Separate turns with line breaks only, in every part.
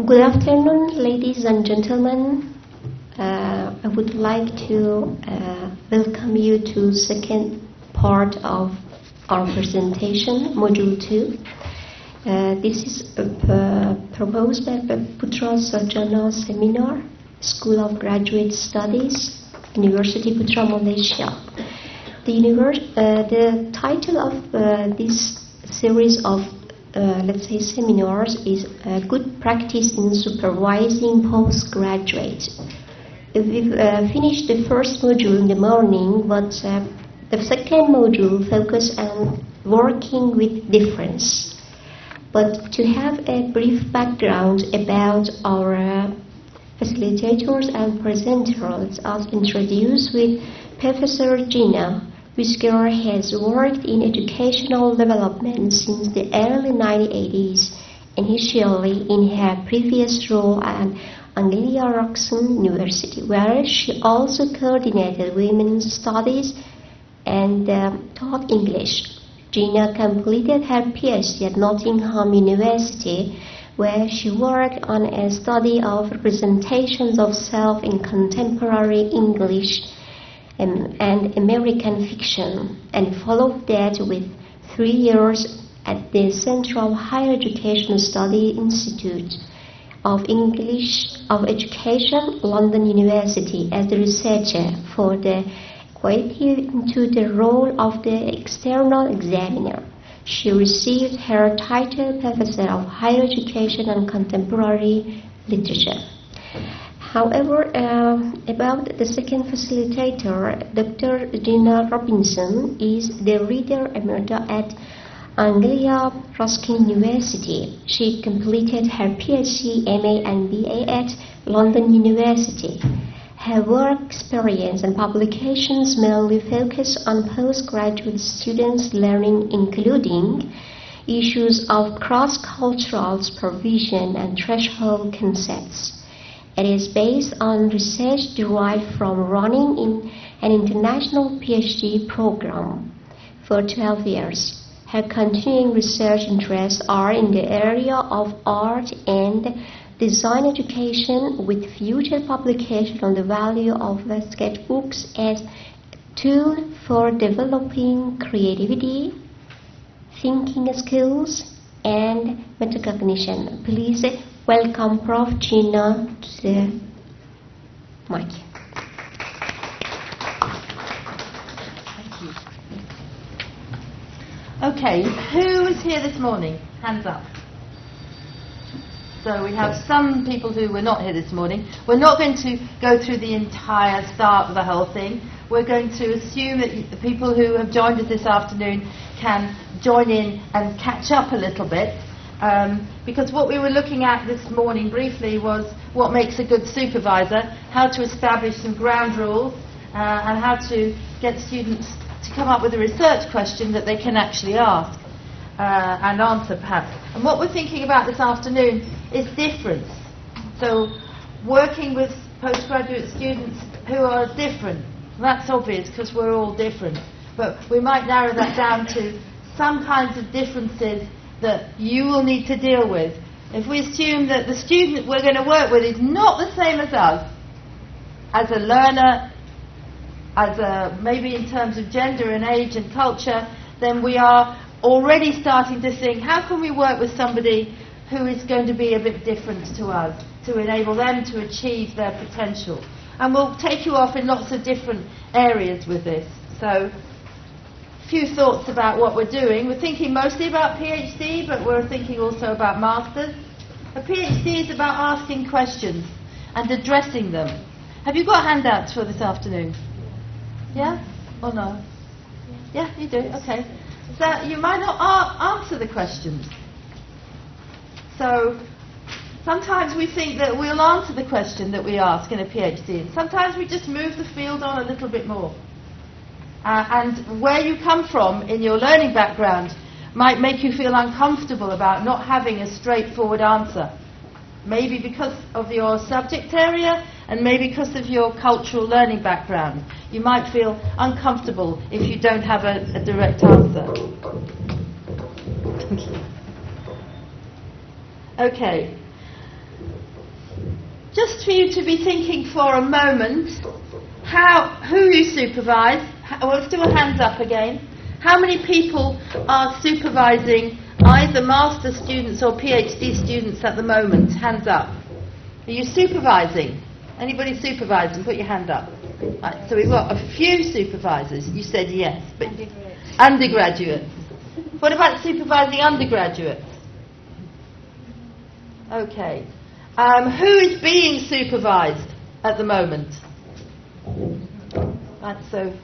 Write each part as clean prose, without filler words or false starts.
Good afternoon, ladies and gentlemen. I would like to welcome you to second part of our presentation, Module 2. This is proposed by Putra Sarjana Seminar, School of Graduate Studies, Universiti Putra, Malaysia. The title of this series of seminars is Good Practice in Supervising Postgraduate. We've finished the first module in the morning, but the second module focused on working with difference. But to have a brief background about our facilitators and presenters, I'll introduce with Professor Gina. Wisker has worked in educational development since the early 1980s, initially in her previous role at Universiti, where she also coordinated women's studies and taught English. Gina completed her PhD at Nottingham University, where she worked on a study of representations of self in contemporary English and American fiction, and followed that with 3 years at the Central Higher Education Study Institute of English of Education, London University, as a researcher for the equity into the role of the external examiner. She received her title Professor of Higher Education and Contemporary Literature. However, about the second facilitator, Dr. Gina Robinson is the reader emerita at Anglia Ruskin University. She completed her PhD, MA and BA at London University. Her work experience and publications mainly focus on postgraduate students' learning, including issues of cross-cultural supervision and threshold concepts. It is based on research derived from running in an international PhD program for 12 years. Her continuing research interests are in the area of art and design education, with future publication on the value of sketchbooks as a tool for developing creativity, thinking skills, and metacognition. Please welcome Prof. Gina to the mic.
Thank you. Okay, who is here this morning? Hands up. So we have some people who were not here this morning. We're not going to go through the entire start of the whole thing. We're going to assume that the people who have joined us this afternoon can join in and catch up a little bit. Because what we were looking at this morning briefly was what makes a good supervisor, how to establish some ground rules, and how to get students to come up with a research question that they can actually ask and answer perhaps. And what we're thinking about this afternoon is difference. So working with postgraduate students who are different. That's obvious because we're all different. But we might narrow that down to some kinds of differences that you will need to deal with. If we assume that the student we're going to work with is not the same as us, as a learner, maybe in terms of gender and age and culture, then we are already starting to think, how can we work with somebody who is going to be a bit different to us, to enable them to achieve their potential? And we'll take you off in lots of different areas with this. So, few thoughts about what we're doing. We're thinking mostly about PhD, but we're thinking also about masters. A PhD is about asking questions and addressing them. Have you got handouts for this afternoon? Yeah? Or no? Yeah, you do? Okay. So you might not answer the questions. So sometimes we think that we'll answer the question that we ask in a PhD, and sometimes we just move the field on a little bit more. And where you come from in your learning background might make you feel uncomfortable about not having a straightforward answer. Maybe because of your subject area, and maybe because of your cultural learning background. You might feel uncomfortable if you don't have a direct answer. Okay. just for you to be thinking for a moment, who you supervise. Let's do a hands up again. How many people are supervising either master students or PhD students at the moment? Hands up. Are you supervising? Anybody supervising? Put your hand up. Right, so we've got a few supervisors. You said yes, but undergraduates. What about supervising undergraduates? Okay. Who is being supervised at the moment? That's so.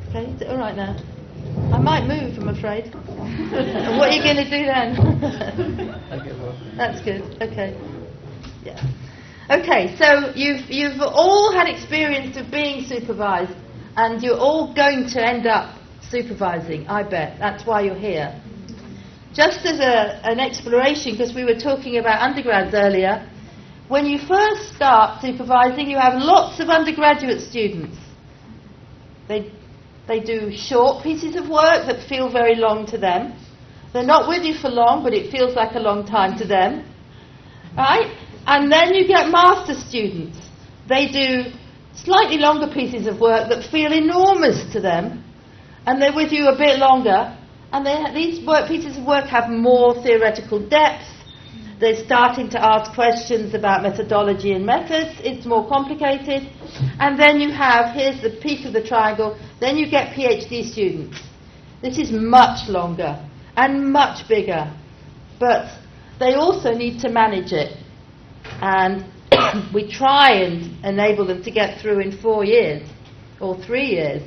Okay, is it all right now? I might move, I'm afraid. And what are you going to do then? That's good. Okay. Yeah. Okay. So you've all had experience of being supervised, and you're all going to end up supervising. I bet that's why you're here. Just as an exploration, because we were talking about undergrads earlier, when you first start supervising, you have lots of undergraduate students. They do short pieces of work that feel very long to them. They're not with you for long, but it feels like a long time to them. Right? And then you get master students. They do slightly longer pieces of work that feel enormous to them, and they're with you a bit longer. And these pieces of work have more theoretical depth. They're starting to ask questions about methodology and methods. It's more complicated. And then you have, here's the peak of the triangle, then you get PhD students. This is much longer and much bigger. But they also need to manage it. And we try and enable them to get through in 4 years or 3 years.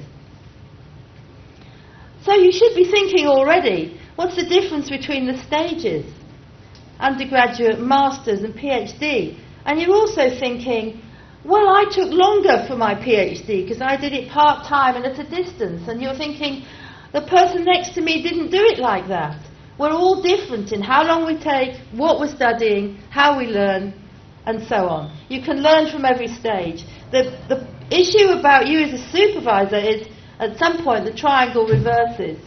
So you should be thinking already, what's the difference between the stages? Undergraduate, masters and PhD. And you're also thinking, well, I took longer for my PhD because I did it part-time and at a distance. And you're thinking, the person next to me didn't do it like that. We're all different in how long we take, what we're studying, how we learn, and so on. You can learn from every stage. The issue about you as a supervisor is, at some point, the triangle reverses.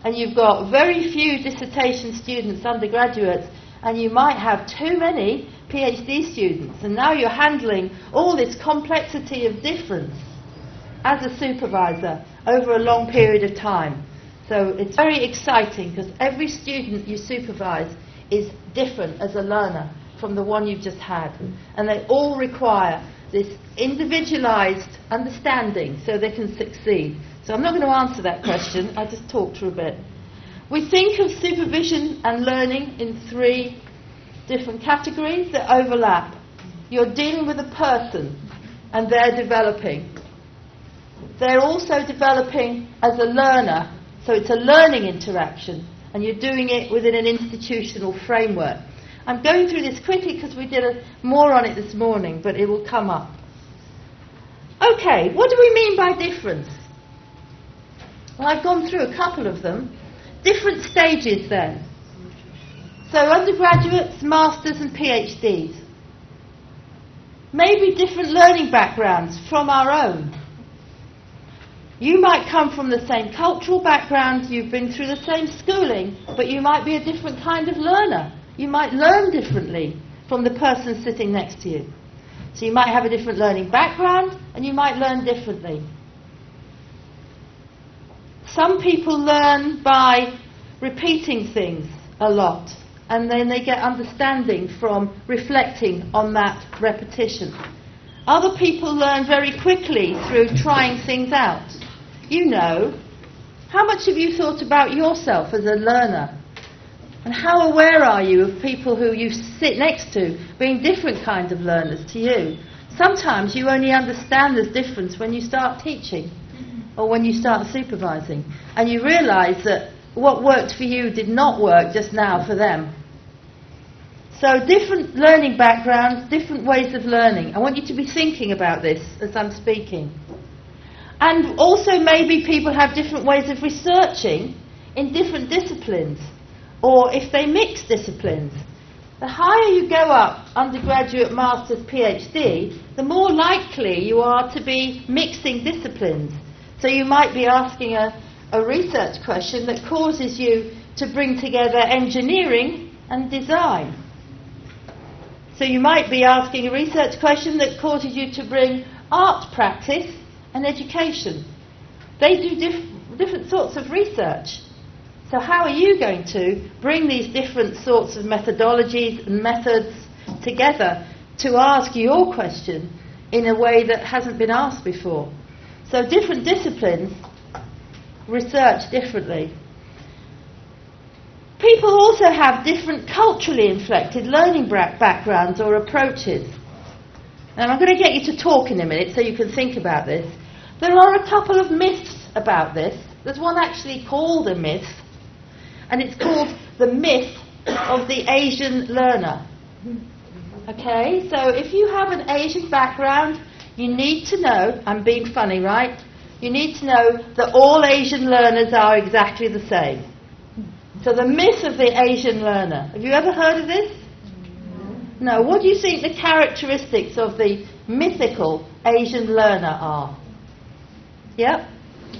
And you've got very few dissertation students, undergraduates, and you might have too many PhD students. And now you're handling all this complexity of difference as a supervisor over a long period of time. So it's very exciting because every student you supervise is different as a learner from the one you've just had. And they all require this individualized understanding so they can succeed. So I'm not going to answer that question, I just talked for a bit. We think of supervision and learning in 3 different categories that overlap. You're dealing with a person and they're developing. They're also developing as a learner, so it's a learning interaction and you're doing it within an institutional framework. I'm going through this quickly because we did more on it this morning, but it will come up. Okay, what do we mean by difference? Well, I've gone through a couple of them. Different stages then. So undergraduates, masters and PhDs. Maybe different learning backgrounds from our own. You might come from the same cultural background, you've been through the same schooling, but you might be a different kind of learner. You might learn differently from the person sitting next to you. So you might have a different learning background and you might learn differently. Some people learn by repeating things a lot and then they get understanding from reflecting on that repetition. Other people learn very quickly through trying things out. You know, how much have you thought about yourself as a learner? And how aware are you of people who you sit next to being different kinds of learners to you? Sometimes you only understand this difference when you start teaching or when you start supervising. And you realise that what worked for you did not work just now for them. So different learning backgrounds, different ways of learning. I want you to be thinking about this as I'm speaking. And also maybe people have different ways of researching in different disciplines. Or if they mix disciplines. The higher you go up, undergraduate, master's, PhD, the more likely you are to be mixing disciplines. So you might be asking a research question that causes you to bring together engineering and design. So you might be asking a research question that causes you to bring art practice and education. They do different sorts of research. So how are you going to bring these different sorts of methodologies and methods together to ask your question in a way that hasn't been asked before? So different disciplines research differently. People also have different culturally inflected learning backgrounds or approaches. And I'm going to get you to talk in a minute so you can think about this. There are a couple of myths about this. There's one actually called a myth, and it's called the myth of the Asian learner. Okay, so if you have an Asian background, you need to know, I'm being funny, right? You need to know that all Asian learners are exactly the same. So the myth of the Asian learner. Have you ever heard of this? No. What do you think the characteristics of the mythical Asian learner are? Yep.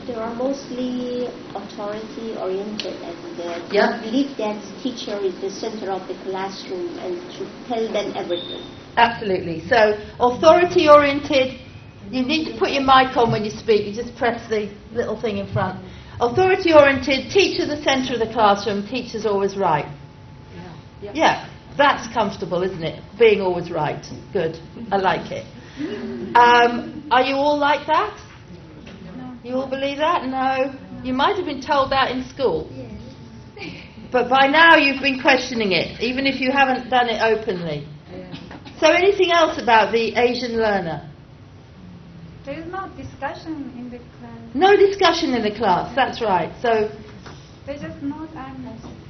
They are mostly authority-oriented, and
Yep.
believe that the teacher is the center of the classroom and should tell them everything.
Absolutely. So authority-oriented. You need to put your mic on when you speak. You just press the little thing in front. Authority-oriented, teacher the centre of the classroom, teacher's always right. Yeah, that's comfortable, isn't it? Being always right. Good. I like it. Are you all like that? You all believe that? No. You might have been told that in school. But by now you've been questioning it, even if you haven't done it openly. So anything else about the Asian learner?
There is no discussion in the class.
No discussion in the class, that's right. So
They just note and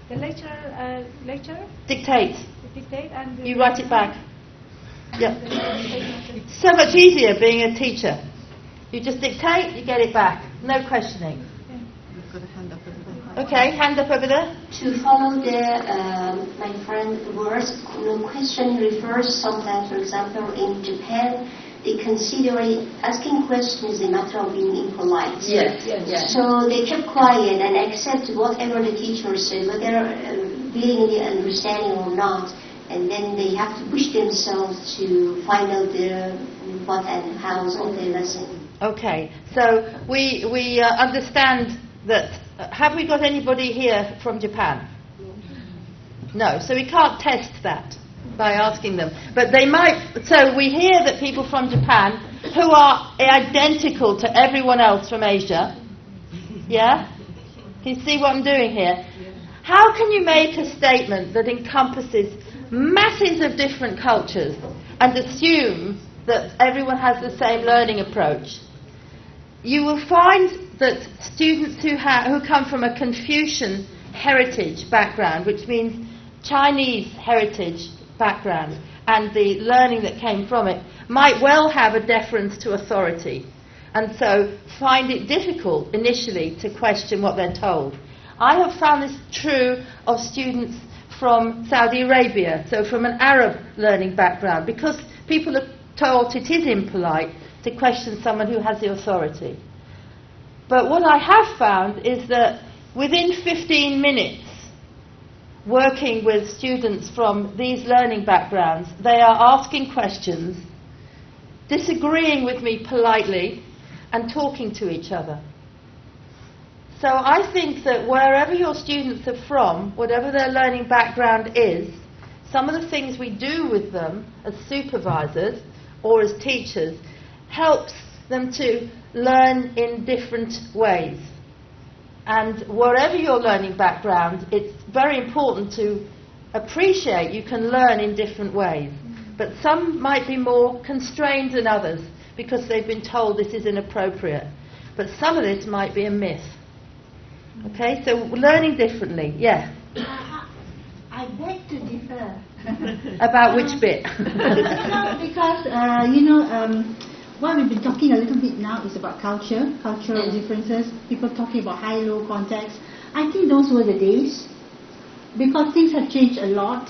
the lecturer
dictate.
dictate and
You write it back. Yeah. So much easier being a teacher. You just dictate, you get it back. No questioning. Okay, hand up over there.
To follow my friend's words, question refers sometimes, for example, in Japan, they consider asking questions is a matter of being impolite.
Yes.
So they kept quiet and accept whatever the teacher said, whether willingly understanding or not, and then they have to push themselves to find out what and how of the lesson.
Okay, so we understand that. Have we got anybody here from Japan? No, so we can't test that by asking them. But they might. So we hear that people from Japan who are identical to everyone else from Asia. Yeah? Can you see what I'm doing here? How can you make a statement that encompasses masses of different cultures and assume that everyone has the same learning approach? You will find that students who come from a Confucian heritage background, which means Chinese heritage background, and the learning that came from it, might well have a deference to authority, and so find it difficult initially to question what they're told. I have found this true of students from Saudi Arabia, so from an Arab learning background, because people are taught it is impolite to question someone who has the authority. But what I have found is that within 15 minutes, working with students from these learning backgrounds, they are asking questions, disagreeing with me politely, and talking to each other. So I think that wherever your students are from, whatever their learning background is, some of the things we do with them as supervisors or as teachers helps them to learn in different ways. And wherever your learning background, it's very important to appreciate you can learn in different ways. But some might be more constrained than others because they've been told this is inappropriate. But some of this might be a myth. Okay, so learning differently, yeah.
I beg to differ.
About which bit?
Because, what we've been talking a little bit now is about cultural differences, people talking about high-low context. I think those were the days, because things have changed a lot,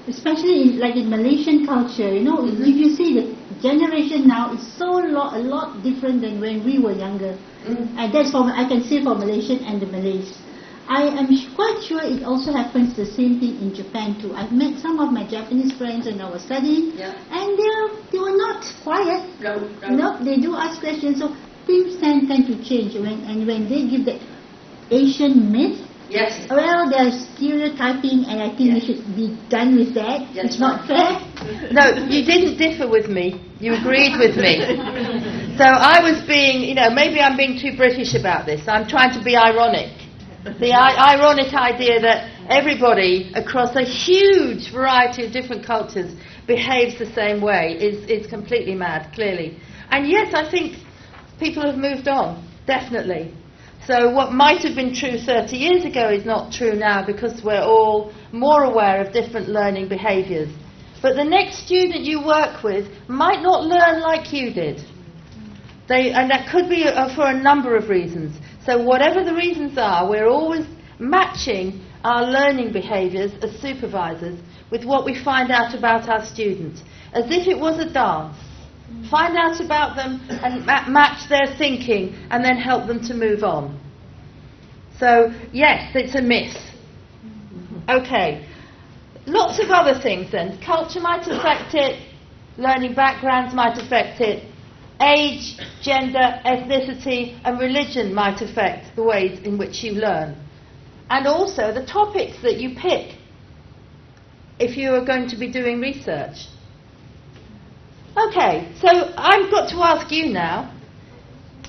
especially in Malaysian culture. If you see the generation now, it's a lot different than when we were younger. And that's I can say for Malaysian and the Malays. I am quite sure it also happens the same thing in Japan too. I've met some of my Japanese friends when I was studying, and they were not quiet. No, they do ask questions. So things tend to change when they give the Asian myth.
Yes.
Well, they're stereotyping, and I think we should be done with that. It's not fair.
No, you didn't differ with me. You agreed with me. So I was being, maybe I'm being too British about this. I'm trying to be ironic. The ironic idea that everybody across a huge variety of different cultures behaves the same way is completely mad, clearly. And yes, I think people have moved on, definitely. So what might have been true 30 years ago is not true now, because we're all more aware of different learning behaviours. But the next student you work with might not learn like you did. And that could be for a number of reasons. So whatever the reasons are, we're always matching our learning behaviours as supervisors with what we find out about our students, as if it was a dance. Find out about them and match their thinking, and then help them to move on. So yes, it's a myth. Okay. Lots of other things then. Culture might affect it, learning backgrounds might affect it, age, gender, ethnicity and religion might affect the ways in which you learn. And also the topics that you pick if you are going to be doing research. Okay, so I've got to ask you now,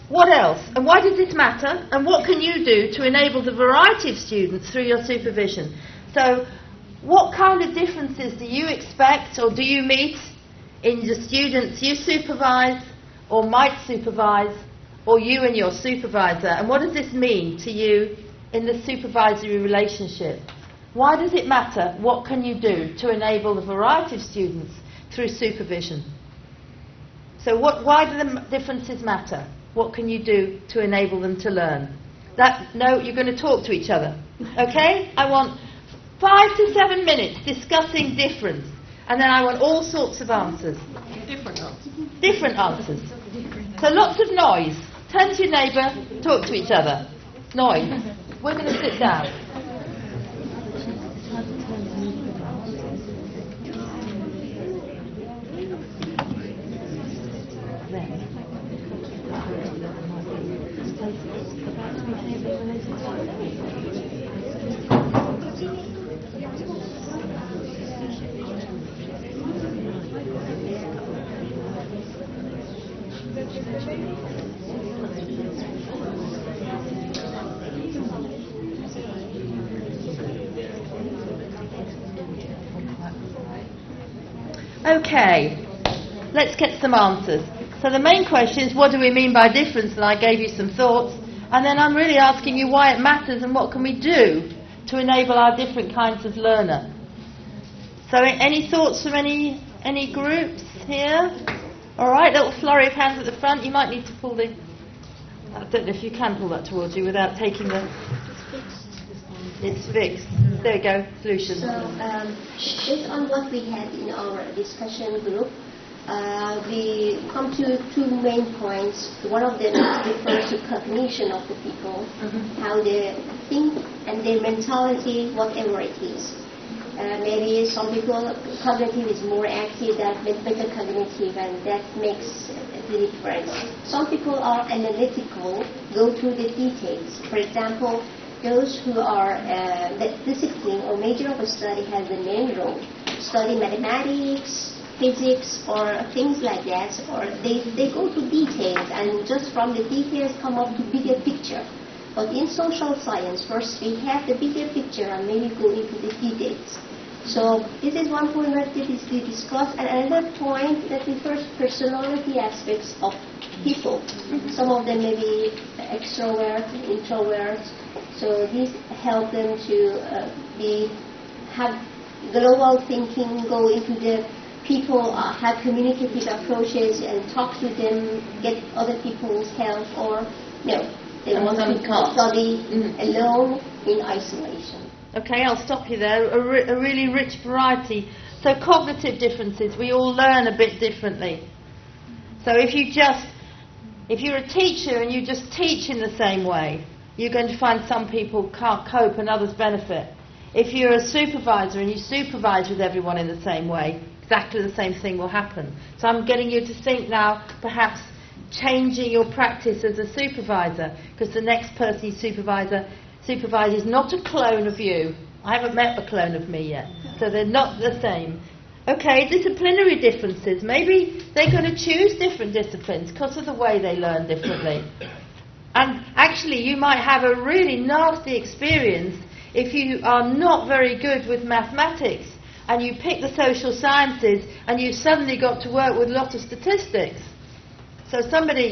what else? And why does this matter? And what can you do to enable the variety of students through your supervision? So what kind of differences do you expect or do you meet in the students you supervise or might supervise, or you and your supervisor? And what does this mean to you in the supervisory relationship? Why does it matter? What can you do to enable the variety of students through supervision? So why do the differences matter? What can you do to enable them to learn? No, you're going to talk to each other. Okay? I want 5 to 7 minutes discussing difference. And then I want all sorts of answers. Different answers. Different answers. So lots of noise. Turn to your neighbour, talk to each other. Noise. We're going to sit down. Okay, let's get some answers. So the main question is, what do we mean by difference? And I gave you some thoughts. And then I'm really asking you why it matters and what can we do to enable our different kinds of learner. So any thoughts from any groups here? All right, little flurry of hands at the front. You might need to pull the... I don't know if you can pull that towards you without taking the... It's fixed. There you go, solution.
So, based on what we had in our discussion group, we come to 2 main points. One of them refers to cognition of the people, how they think and their mentality, whatever it is. Maybe some people, cognitive is more active than metacognitive, and that makes the difference. Some people are analytical, go through the details. For example, those who are the discipline or major of a study has the main role, study mathematics, physics, or things like that, or they go to details and just from the details come up to bigger picture. But in social science, first we have the bigger picture and maybe go into the details. So this is one point that is discussed, and another point that refers to personality aspects of people. Some of them may be extrovert, introvert. So this help them to have global thinking, go into the people, have communicative approaches and talk to them, get other people's help, or no, they want to study alone in isolation.
Okay, I'll stop you there. A really rich variety. So cognitive differences, we all learn a bit differently. So if you're a teacher and you just teach in the same way, you're going to find some people can't cope and others benefit. If you're a supervisor and you supervise with everyone in the same way, exactly the same thing will happen. So I'm getting you to think now, perhaps changing your practice as a supervisor, because the next person you supervise is not a clone of you. I haven't met a clone of me yet, so they're not the same. Okay, disciplinary differences. Maybe they're going to choose different disciplines because of the way they learn differently. And actually, you might have a really nasty experience if you are not very good with mathematics and you pick the social sciences and you've suddenly got to work with a lot of statistics. So somebody,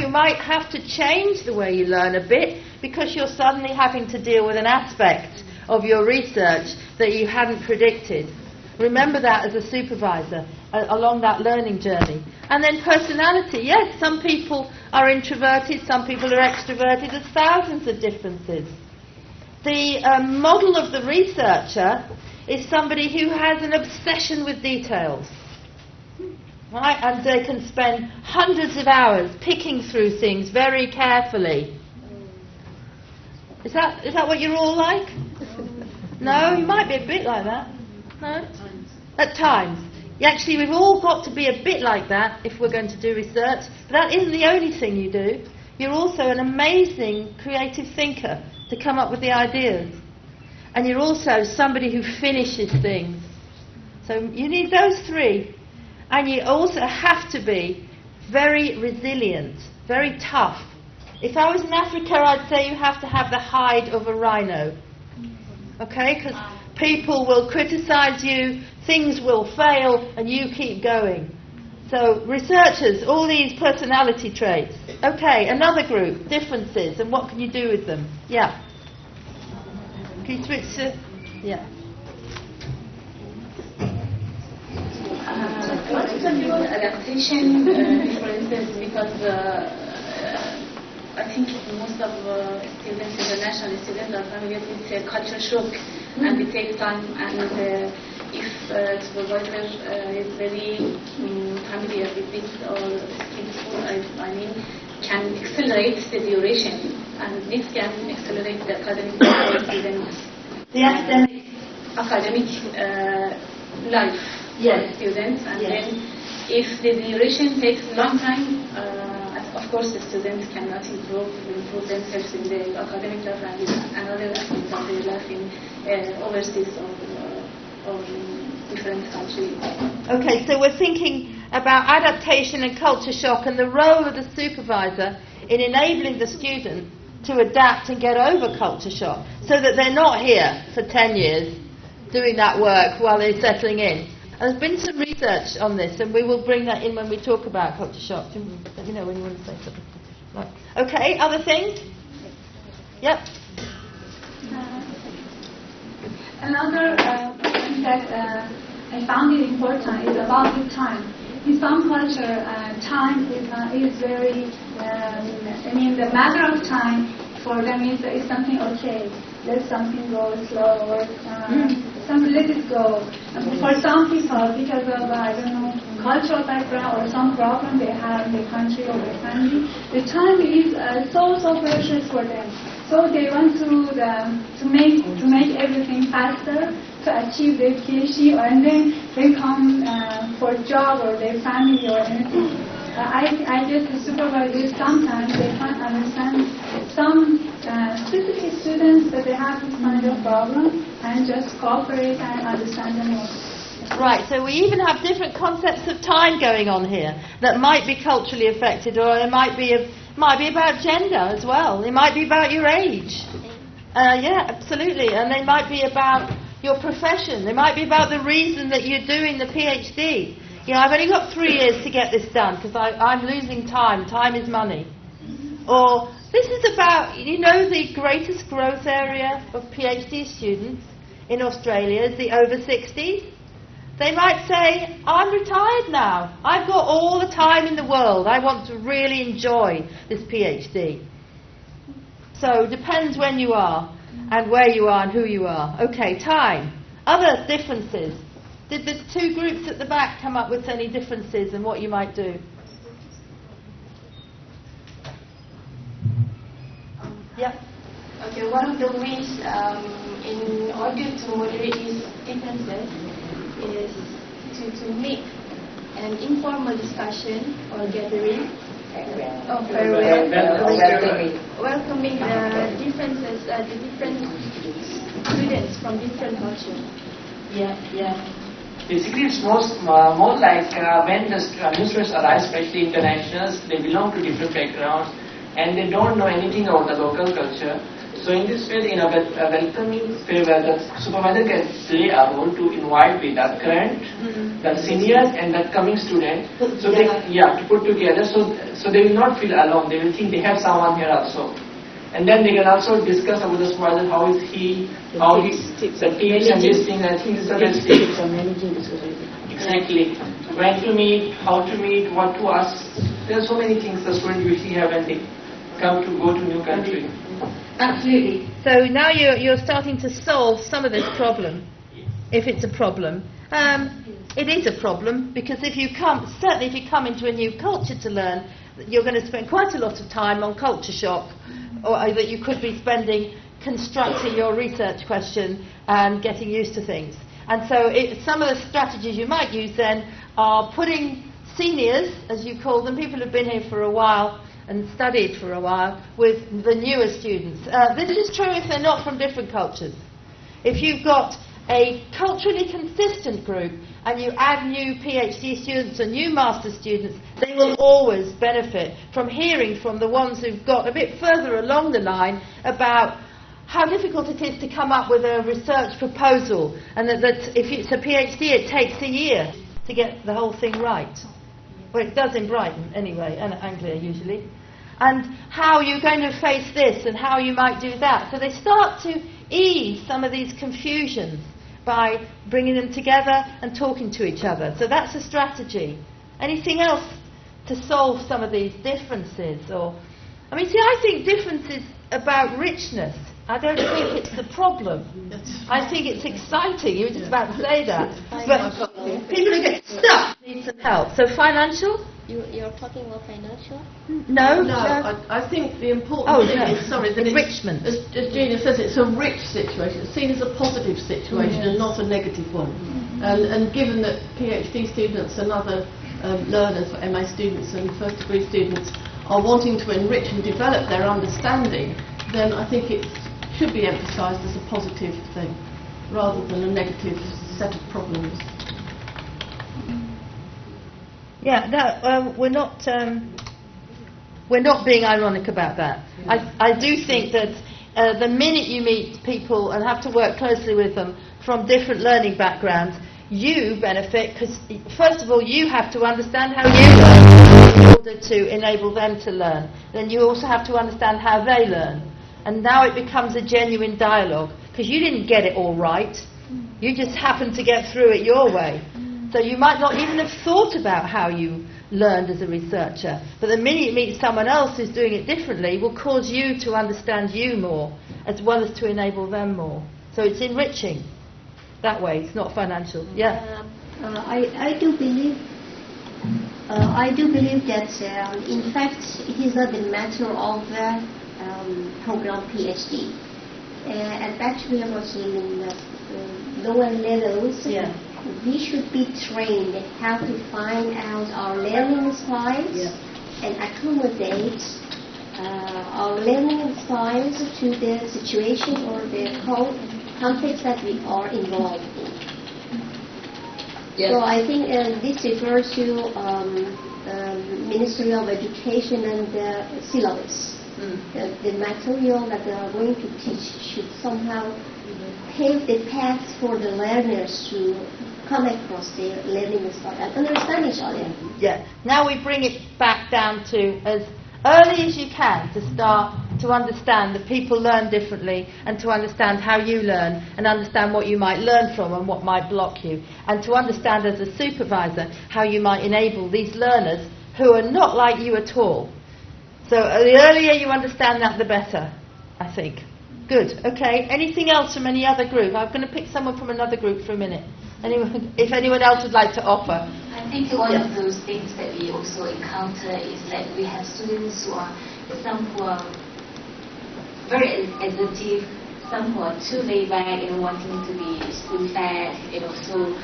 you might have to change the way you learn a bit because you're suddenly having to deal with an aspect of your research that you hadn't predicted. Remember that as a supervisor along that learning journey. And then personality. Yes, some people are introverted, some people are extroverted. There's thousands of differences. The model of the researcher is somebody who has an obsession with details. Right? And they can spend hundreds of hours picking through things very carefully. Is that what you're all like? No, you might be a bit like that. No? At times. Actually, we've all got to be a bit like that if we're going to do research. But that isn't the only thing you do. You're also an amazing creative thinker to come up with the ideas. And you're also somebody who finishes things. So you need those three. And you also have to be very resilient, very tough. If I was in Africa, I'd say you have to have the hide of a rhino. Okay? Because people will criticize you, things will fail, and you keep going. So researchers, all these personality traits. Okay, another group, differences, and what can you do with them? Yeah. Can you switch to... Yeah.
What is your adaptation differences? Because I think most of students, international students, are familiar with culture shock, and it takes time. And if supervisor is very familiar with this or skillful, I mean, can accelerate the duration, and this can accelerate the academic students.
The
academic life for students, and then if the duration takes a long time, of course the students cannot improve themselves in the academic life and in another aspect of their life in overseas or in different countries.
Okay, so we're thinking about adaptation and culture shock and the role of the supervisor in enabling the student to adapt and get over culture shock so that they're not here for 10 years doing that work while they're settling in. And there's been some research on this, and we will bring that in when we talk about culture shock. Let me know when you want to say something. Right. Okay, other things? Yep.
Another point that I found it important is about the time. In some culture, time is very, the matter of time for them is something okay. Let something go slow, or let it go. For some people, because of, cultural background or some problem they have in the country or their family, the time is so precious for them. So they want to make everything faster to achieve their PhD, and then they come for a job or their family or anything. I guess the supervisors sometimes they can't understand some specific students that they have this kind of problem and just cooperate and understand them more.
Right, so we even have different concepts of time going on here that might be culturally affected, or it might be about gender as well. It might be about your age. Yeah, absolutely. And they might be about your profession. They might be about the reason that you're doing the PhD. I've only got 3 years to get this done because I'm losing time. Time is money. Or this is about, the greatest growth area of PhD students in Australia is the over 60s. They might say, I'm retired now. I've got all the time in the world. I want to really enjoy this PhD. So it depends when you are and where you are and who you are. Okay, time. Other differences. Did the two groups at the back come up with any differences and what you might do?
Yep.
one of the ways in order to moderate these differences is to make an informal discussion or gathering, welcoming the differences, the different students from different cultures.
Basically, it's more like when the new students arrive, especially internationals, they belong to different backgrounds and they don't know anything about the local culture. So in this way, in a welcoming way where the supervisor can play a role to invite with the current, the seniors and the coming student, so they to put together, so they will not feel alone. They will think they have someone here also. And then they can also discuss about the supervisor, how is he, how he, the teams and this thing. I think this is the best thing. Exactly. When to meet, how to meet, what to ask. There are so many things the students usually have when they come to go to new country.
Absolutely. So now you're starting to solve some of this problem, if it's a problem. It is a problem because if you come into a new culture to learn, you're going to spend quite a lot of time on culture shock, or that you could be spending constructing your research question and getting used to things. And so some of the strategies you might use then are putting seniors, as you call them, people who've been here for a while and studied for a while, with the newer students. This is true if they're not from different cultures. If you've got a culturally consistent group and you add new PhD students and new master students, they will always benefit from hearing from the ones who've got a bit further along the line about how difficult it is to come up with a research proposal, and that if it's a PhD it takes a year to get the whole thing right. Well, it does in Brighton anyway, and Anglia usually. And how you're going to face this and how you might do that. So they start to ease some of these confusions by bringing them together and talking to each other. So that's a strategy. Anything else to solve some of these differences? I think difference is about richness. I don't think it's the problem. I think it's exciting. You were just about to say that. But people who get stuck need some help. So financial?
You're talking about financial?
No.
I think the important thing is, that
enrichment.
As Gina says, it's a rich situation. It's seen as a positive situation and not a negative one. And given that PhD students and other learners, MA students and first degree students, are wanting to enrich and develop their understanding, then I think it should be emphasised as a positive thing rather than a negative set of problems.
We're not being ironic about that. I do think that the minute you meet people and have to work closely with them from different learning backgrounds, you benefit because, first of all, you have to understand how you learn in order to enable them to learn. Then you also have to understand how they learn. And now it becomes a genuine dialogue because you didn't get it all right. You just happened to get through it your way. So you might not even have thought about how you learned as a researcher. But the minute you meet someone else who's doing it differently will cause you to understand you more as well as to enable them more. So it's enriching that way. It's not financial.
I do believe that in fact it is not the matter of program PhD. At bachelor or in lower levels, we should be trained how to find out our learning styles and accommodate our learning styles to the situation or the context that we are involved in. So I think this refers to Ministry of Education and the syllabus. The material that they are going to teach should somehow pave the path for the learners to come across their learning style and understand each other.
Now we bring it back down to as early as you can to start to understand that people learn differently and to understand how you learn and understand what you might learn from and what might block you, and to understand as a supervisor how you might enable these learners who are not like you at all. So the earlier you understand that, the better, I think. Good. Okay. Anything else from any other group? I'm going to pick someone from another group for a minute. If anyone else would like to offer.
I think one of those things that we also encounter is that we have students who are very assertive, some who are too laid back, wanting to be spoon-fed, so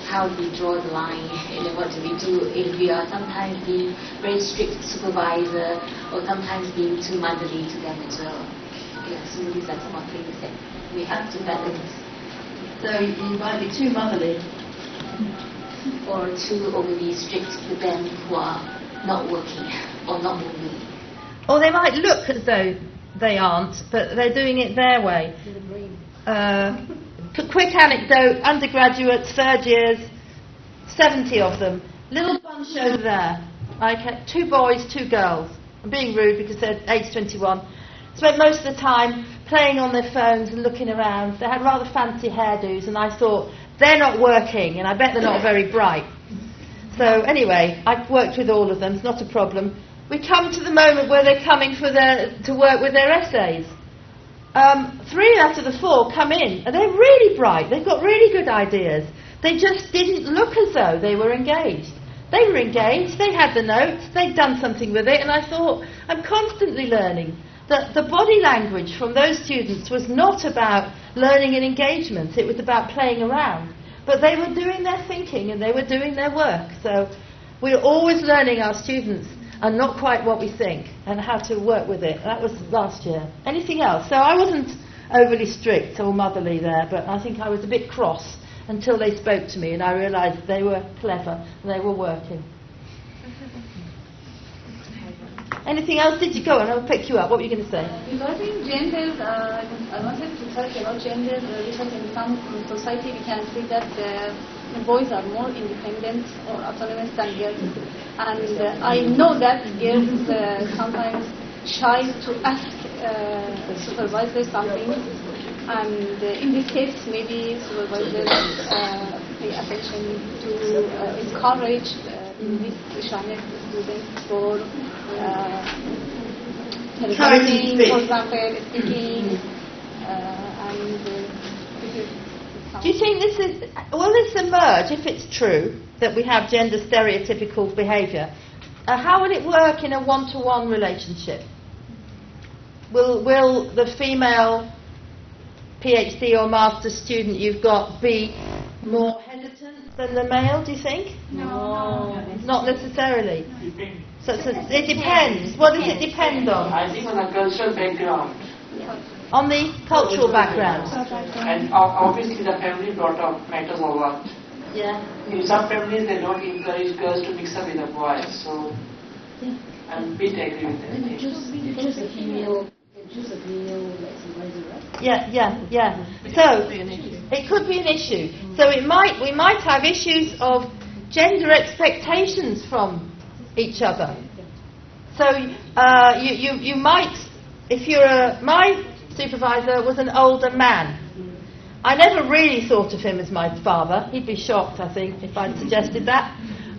how do we draw the line, what do we do if we are sometimes being very strict supervisor, or sometimes being too motherly to them as well. So these are some of the things that we have to balance.
So you might be too motherly.
Or too overly strict with them who are not working or not moving.
Or they might look as though they aren't, but they're doing it their way. Quick anecdote, undergraduates, third years, 70 of them. Little bunch over there. I had 2 boys, 2 girls. I'm being rude because they're age 21. Spent most of the time playing on their phones and looking around. They had rather fancy hairdos, and I thought, they're not working, and I bet they're not very bright. So anyway, I've worked with all of them, it's not a problem. We come to the moment where they're coming to work with their essays. 3 out of the 4 come in, and they're really bright, they've got really good ideas. They just didn't look as though they were engaged. They were engaged, they had the notes, they'd done something with it, and I thought, I'm constantly learning that the body language from those students was not about learning and engagement, it was about playing around. But they were doing their thinking and they were doing their work. So we're always learning our students and not quite what we think and how to work with it. That was last year. Anything else? So I wasn't overly strict or motherly there, but I think I was a bit cross until they spoke to me and I realised they were clever and they were working. Anything else? Did you go on? I'll pick you up. What were you going to say?
Regarding gender, I wanted to talk about gender because in some society we can see that boys are more independent or autonomous than girls. And I know that girls sometimes shy to ask supervisors something. And in this case, maybe supervisors pay attention to encourage this shyness students for televising, for example, speaking, and
do you think this is, will this emerge, if it's true, that we have gender stereotypical behaviour? How will it work in a one-to-one relationship? Will the female PhD or master's student you've got be more hesitant than the male, do you think?
No.
Not necessarily. So it depends. What does it depend on?
I think on the cultural background.
On the cultural background.
And obviously the family brought up matters a lot.
Yeah.
In some families they don't encourage girls to mix up with the boys, so I'm a bit agree with that.
Yeah. So it could be an issue. So we might have issues of gender expectations from each other. So you might, if my supervisor was an older man. I never really thought of him as my father. He'd be shocked, I think, if I'd suggested that.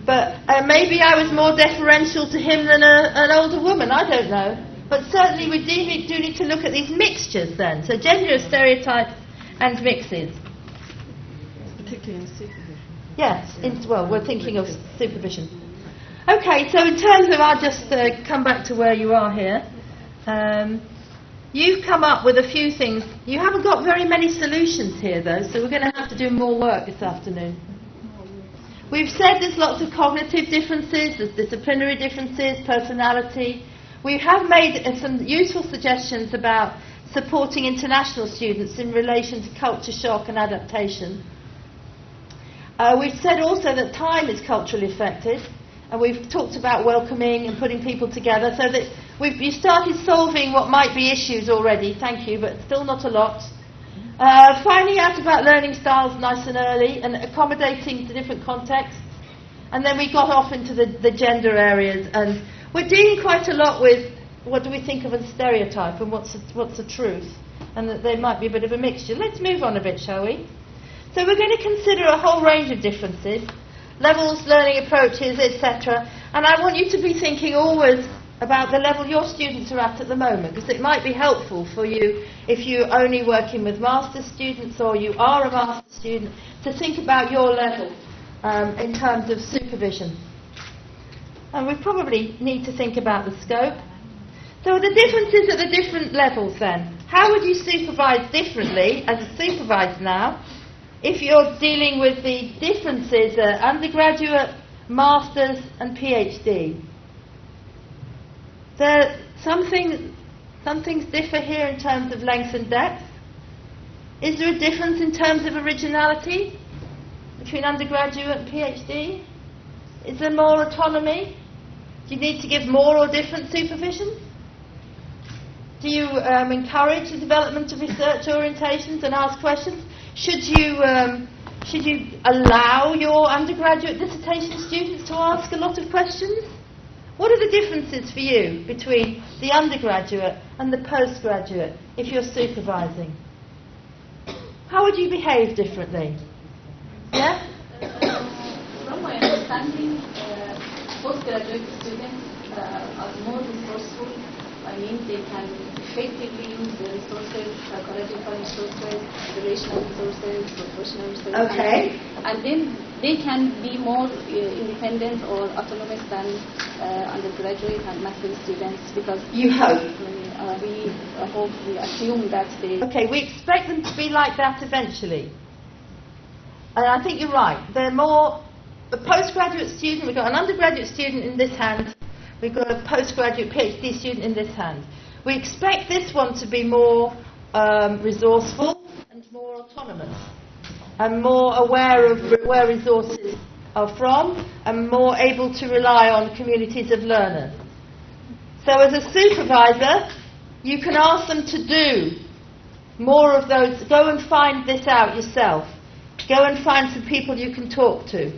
But maybe I was more deferential to him than an older woman, I don't know. But certainly we do need to look at these mixtures then. So gender stereotypes and mixes.
Particularly in supervision.
Yes, well, we're thinking of supervision. Okay, so in terms of, I'll just come back to where you are here. You've come up with a few things. You haven't got very many solutions here, though, so we're going to have to do more work this afternoon. We've said there's lots of cognitive differences, there's disciplinary differences, personality. We have made some useful suggestions about supporting international students in relation to culture shock and adaptation. We've said also that time is culturally affected, and we've talked about welcoming and putting people together, so that you started solving what might be issues already, thank you, but still not a lot. Finding out about learning styles nice and early and accommodating to different contexts. And then we got off into the gender areas, and we're dealing quite a lot with what do we think of as stereotype and what's the truth, and that there might be a bit of a mixture. Let's move on a bit, shall we? So we're going to consider a whole range of differences, levels, learning approaches, etc. And I want you to be thinking always about the level your students are at the moment, because it might be helpful for you if you're only working with master's students or you are a master's student to think about your level in terms of supervision. And we probably need to think about the scope. So the differences at the different levels then. how would you supervise differently as a supervisor now if you're dealing with the differences undergraduate, masters and PhD? Some things differ here in terms of length and depth. Is there a difference in terms of originality between undergraduate and PhD? Is there more autonomy? Do you need to give more or different supervision? Do you encourage the development of research orientations and ask questions? Should you allow your undergraduate dissertation students to ask a lot of questions? What are the differences for you between the undergraduate and the postgraduate if you're supervising? How would you behave differently? Yeah?
From my understanding, postgraduate students are more resourceful. I mean, they can effectively use the resources, psychological resources, relational resources, professional resources.
Okay.
And then they can be more independent or autonomous than undergraduate and master's students, because
you hope.
We hope, we assume that they...
Okay, we expect them to be like that eventually. And I think you're right. They're more... A postgraduate student, we've got an undergraduate student in this hand, we've got a postgraduate PhD student in this hand. We expect this one to be more resourceful and more autonomous and more aware of where resources are from and more able to rely on communities of learners. So as a supervisor, you can ask them to do more of those. Go and find this out yourself. Go and find some people you can talk to.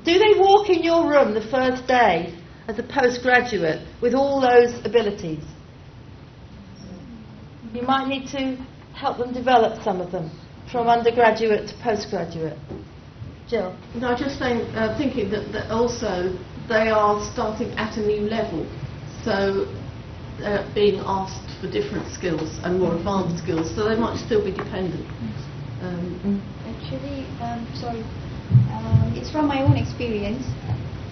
Do they walk in your room the first day as a postgraduate with all those abilities? You might need to help them develop some of them from undergraduate to postgraduate. Jill?
No, I'm just saying, thinking that also they are starting at a new level, so they're being asked for different skills and more advanced skills, so they might still be dependent.
Actually, it's from my own experience.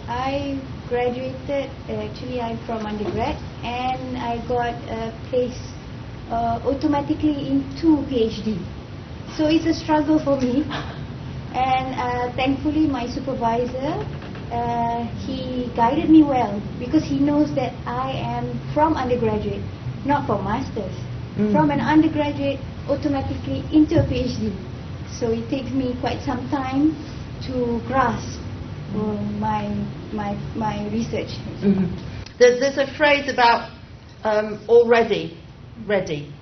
I graduated, I'm from undergrad, and I got a place automatically into PhD. So it's a struggle for me. And thankfully my supervisor, he guided me well, because he knows that I am from undergraduate, not from masters. From an undergraduate automatically into a PhD. So it takes me quite some time to grasp my research.
There's a phrase about already ready,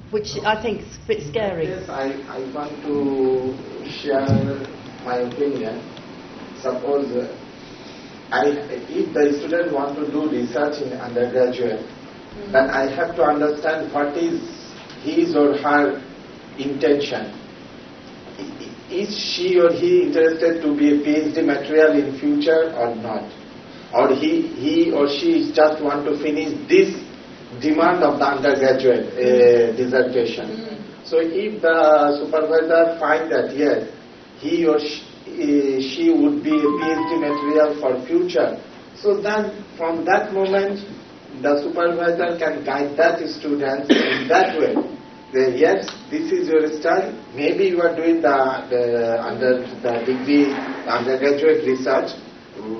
which I think is a bit scary.
Yes, I want to share my opinion. Suppose if the student want to do research in undergraduate, then I have to understand what is his or her intention. Is she or he interested to be a PhD material in future or not? Or he or she just want to finish this demand of the undergraduate dissertation. So if the supervisor finds that yes, he or she would be a PhD material for future, so then from that moment the supervisor can guide that student in that way. Yes, this is your style. Maybe you are doing the degree, undergraduate research,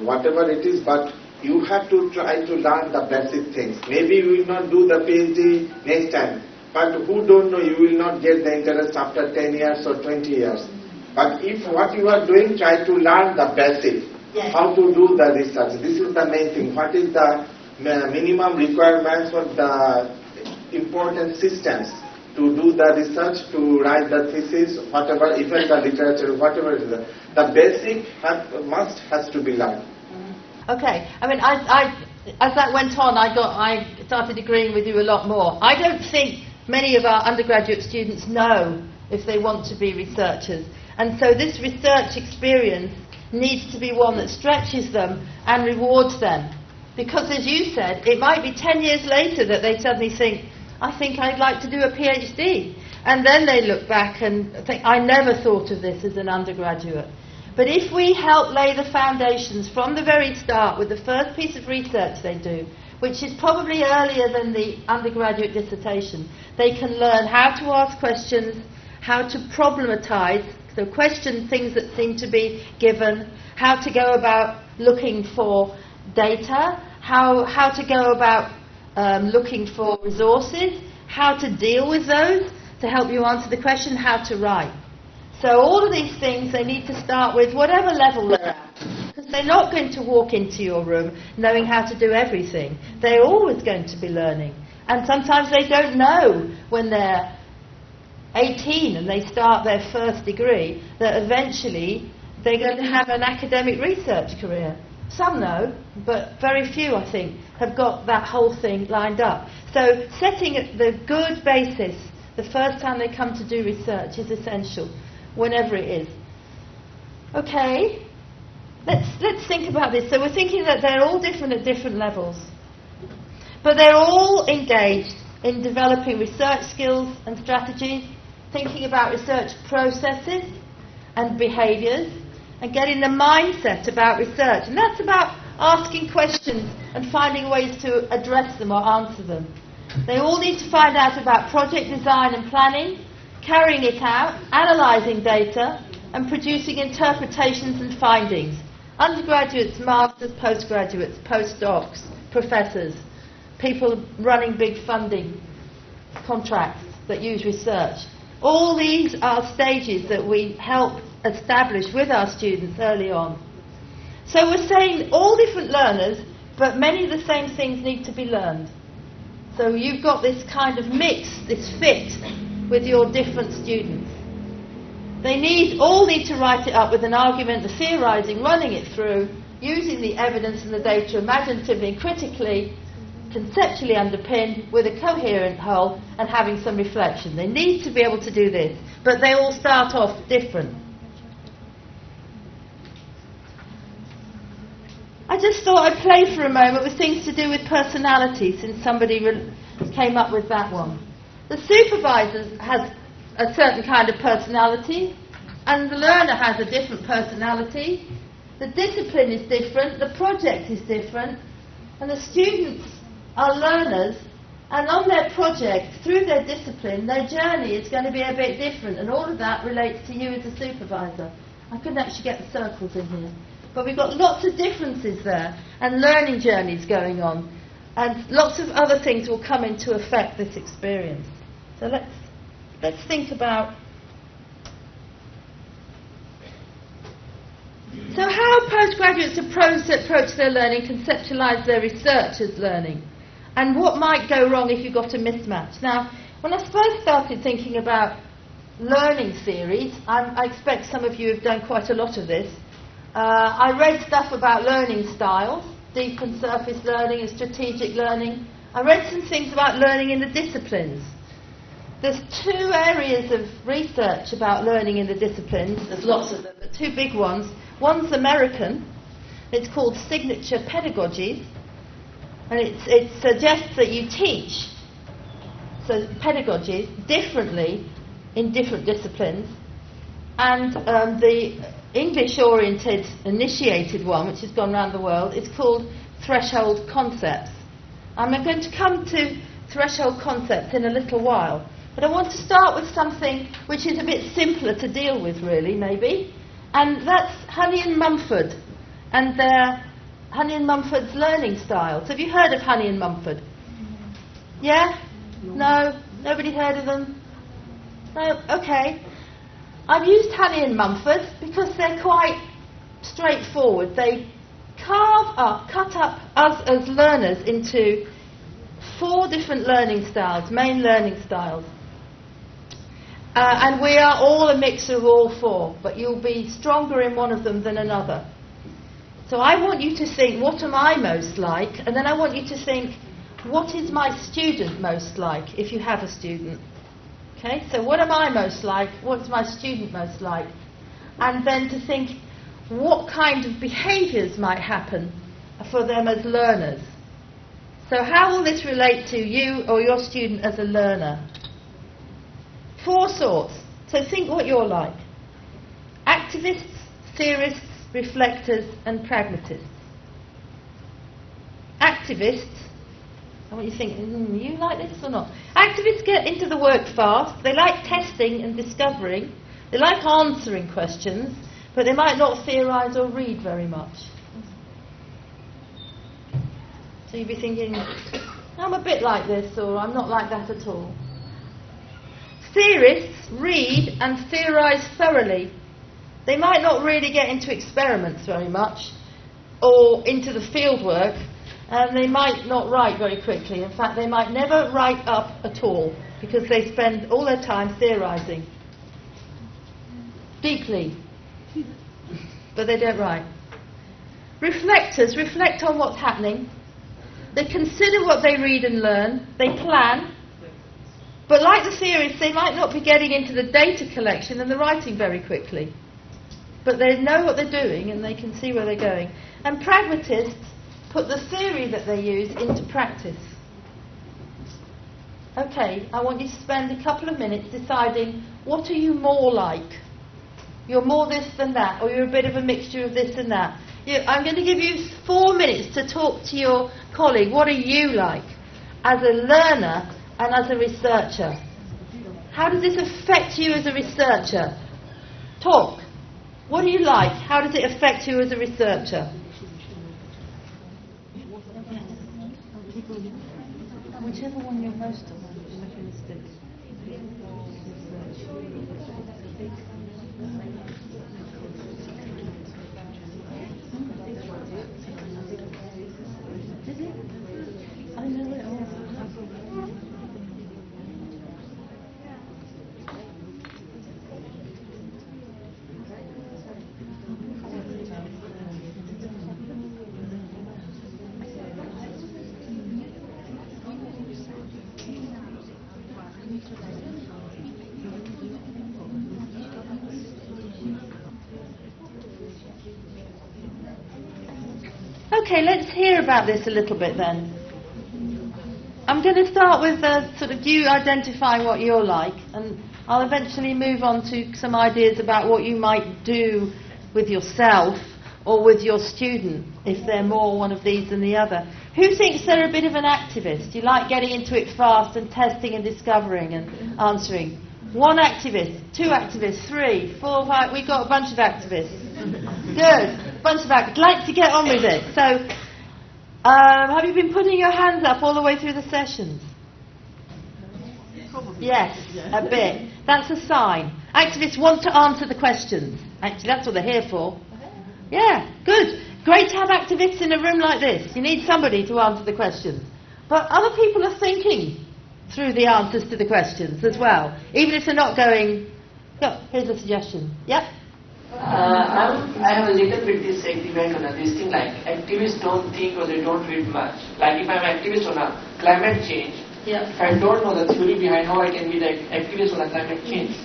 whatever it is, but you have to try to learn the basic things. Maybe you will not do the PhD next time, but who don't know, you will not get the interest after 10 years or 20 years. But if what you are doing, try to learn the basic, how to do the research. This is the main thing. What is the minimum requirements for the important systems to do the research, to write the thesis, whatever, even the literature, whatever it is. The basic has to be learned.
Okay, I mean, as that went on, I started agreeing with you a lot more. I don't think many of our undergraduate students know if they want to be researchers, and so this research experience needs to be one that stretches them and rewards them. Because, as you said, it might be 10 years later that they suddenly think, I think I'd like to do a PhD. And then they look back and think, I never thought of this as an undergraduate. But if we help lay the foundations from the very start with the first piece of research they do, which is probably earlier than the undergraduate dissertation. They can learn how to ask questions, how to problematize, so question things that seem to be given, how to go about looking for data, how to go about looking for resources, how to deal with those to help you answer the question, how to write. So all of these things they need to start with whatever level they're at. Because they're not going to walk into your room knowing how to do everything. They're always going to be learning. And sometimes they don't know when they're 18 and they start their first degree that eventually they're going to have an academic research career. Some know, but very few, I think, have got that whole thing lined up. So setting the good basis the first time they come to do research is essential, whenever it is. Okay, let's think about this. So we're thinking that they're all different at different levels, but they're all engaged in developing research skills and strategies, thinking about research processes and behaviours, and getting the mindset about research. And that's about asking questions and finding ways to address them or answer them. They all need to find out about project design and planning, carrying it out, analysing data, and producing interpretations and findings. Undergraduates, masters, postgraduates, postdocs, professors, people running big funding contracts that use research. All these are stages that we help establish with our students early on. So we're saying all different learners, but many of the same things need to be learned. So you've got this kind of mix, this fit with your different students. They all need to write it up with an argument, the theorising, running it through, using the evidence and the data imaginatively and critically, conceptually underpinned with a coherent whole and having some reflection. They need to be able to do this, but they all start off different. I just thought I'd play for a moment with things to do with personality, since somebody came up with that one. The supervisor has a certain kind of personality, and the learner has a different personality. The discipline is different, the project is different, and the students are learners, and on their project, through their discipline, their journey is going to be a bit different, and all of that relates to you as a supervisor. I couldn't actually get the circles in here. But we've got lots of differences there, and learning journeys going on, and lots of other things will come into effect this experience. So let's think about. So how postgraduates approach their learning, conceptualise their research as learning, and what might go wrong if you've got a mismatch. Now, when I first started thinking about learning theories, I expect some of you have done quite a lot of this. I read stuff about learning styles, deep and surface learning and strategic learning. I read some things about learning in the disciplines. There's two areas of research about learning in the disciplines. There's lots of them, but two big ones. One's American. It's called signature pedagogies, and it suggests that you teach pedagogies differently in different disciplines. And the English-oriented, initiated one, which has gone around the world, is called threshold concepts. I'm going to come to threshold concepts in a little while, but I want to start with something which is a bit simpler to deal with, really, maybe, and that's Honey and Mumford and Honey and Mumford's learning styles. Have you heard of Honey and Mumford? Yeah? No? Nobody heard of them? No? Okay. I've used Honey and Mumford because they're quite straightforward. They cut up us as learners into 4 different learning styles, main learning styles. And we are all a mix of all 4, but you'll be stronger in one of them than another. So I want you to think, what am I most like? And then I want you to think, what is my student most like, if you have a student? Okay, so what am I most like? What's my student most like? And then to think, what kind of behaviours might happen for them as learners? So how will this relate to you or your student as a learner? 4 sorts. So think what you're like. Activists, theorists, reflectors and pragmatists. Activists I want you to think, you like this or not? Activists get into the work fast. They like testing and discovering. They like answering questions, but they might not theorise or read very much. So you'd be thinking, I'm a bit like this, or I'm not like that at all. Theorists read and theorise thoroughly. They might not really get into experiments very much, or into the field work, and they might not write very quickly. In fact, they might never write up at all, because they spend all their time theorising. Deeply. But they don't write. Reflectors reflect on what's happening. They consider what they read and learn. They plan. But like the theorists, they might not be getting into the data collection and the writing very quickly. But they know what they're doing and they can see where they're going. And pragmatists put the theory that they use into practice. Okay, I want you to spend a couple of minutes deciding, what are you more like? You're more this than that, or you're a bit of a mixture of this and that. I'm going to give you 4 minutes to talk to your colleague. What are you like as a learner and as a researcher? How does this affect you as a researcher? Talk. What do you like? How does it affect you as a researcher? Whichever one you're most of. Okay, let's hear about this a little bit then. I'm going to start with sort of you identifying what you're like, and I'll eventually move on to some ideas about what you might do with yourself or with your student, if they're more one of these than the other. Who thinks they're a bit of an activist? You like getting into it fast and testing and discovering and answering? 1 activist, 2 activists, 3, 4, 5. We've got a bunch of activists. Good. Bunch of activists. Like to get on with it. So, have you been putting your hands up all the way through the sessions? Probably. Yes, a bit. That's a sign. Activists want to answer the questions. Actually, that's what they're here for. Yeah, good. Great to have activists in a room like this. You need somebody to answer the questions. But other people are thinking through the answers to the questions as well, even if they're not going, oh, here's a suggestion. Yep.
I have a little bit disagreement on this thing, like activists don't think or they don't read much. Like if I'm an activist on a climate change, if I don't know the theory behind how I can be the activist on a climate change.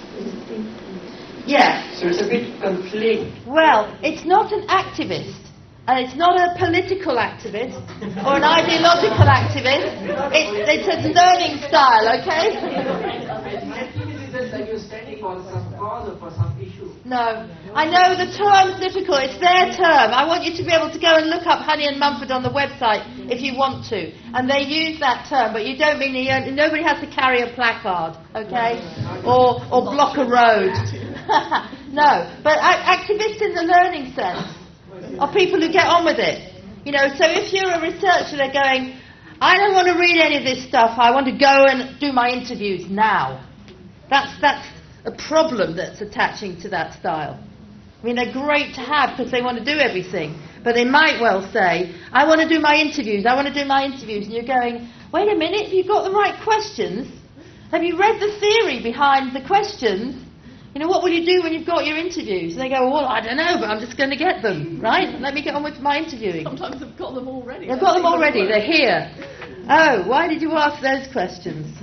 Yeah.
So it's a bit conflict.
Well, it's not an activist. And it's not a political activist or an ideological activist. It's a learning style, okay?
Activist is like you're standing for some cause or for some issue.
No. I know the term's difficult. It's their term. I want you to be able to go and look up Honey and Mumford on the website if you want to. And they use that term, but you don't mean nobody has to carry a placard, okay? Or block a road. No. But activists in the learning sense are people who get on with it. You know, so if you're a researcher, they're going, I don't want to read any of this stuff, I want to go and do my interviews now. That's a problem that's attaching to that style. I mean, they're great to have because they want to do everything, but they might well say, I want to do my interviews, I want to do my interviews, and you're going, wait a minute, have you got the right questions? Have you read the theory behind the questions? You know, what will you do when you've got your interviews? And they go, well, I don't know, but I'm just going to get them, right? Let me get on with my interviewing.
Sometimes they've got them already.
They've got them already, they're here. Oh, why did you ask those questions?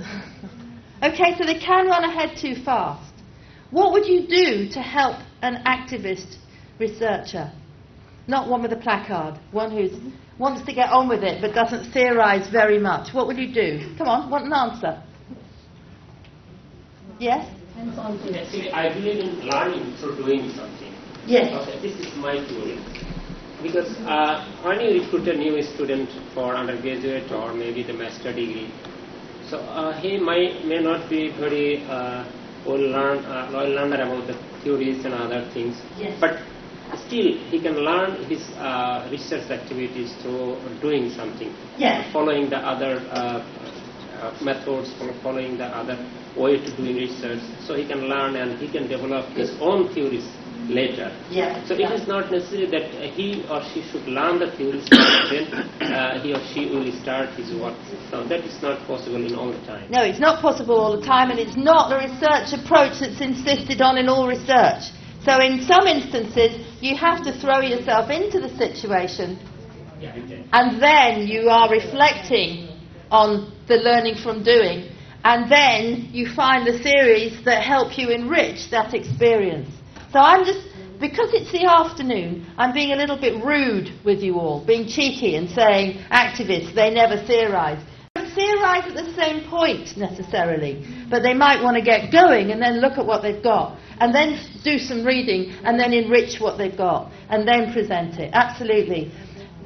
Okay, so they can run ahead too fast. What would you do to help an activist researcher? Not one with a placard, one who wants to get on with it but doesn't theorise very much. What would you do? Come on, want an answer? Yes?
Actually, I believe in learning through doing something.
Yes.
Okay, this is my theory. because when you recruit a new student for undergraduate or maybe the master degree, so he may not be very well learned about the theories and other things,
Yes.
but still he can learn his research activities through doing something,
Yes.
following the other methods, following the other way to doing research, so he can learn and he can develop his own theories later.
Yeah.
So
Yeah.
it is not necessary that he or she should learn the theories then he or she will start his work. So that is not possible in all the time.
No, it's not possible all the time, and it's not the research approach that's insisted on in all research. So in some instances, you have to throw yourself into the situation, and then you are reflecting on the learning from doing, and then you find the theories that help you enrich that experience. So I'm just, because it's the afternoon, I'm being a little bit rude with you all, being cheeky and saying, activists, they never theorise. They don't theorise at the same point, necessarily, but they might want to get going and then look at what they've got, and then do some reading, and then enrich what they've got, and then present it. Absolutely.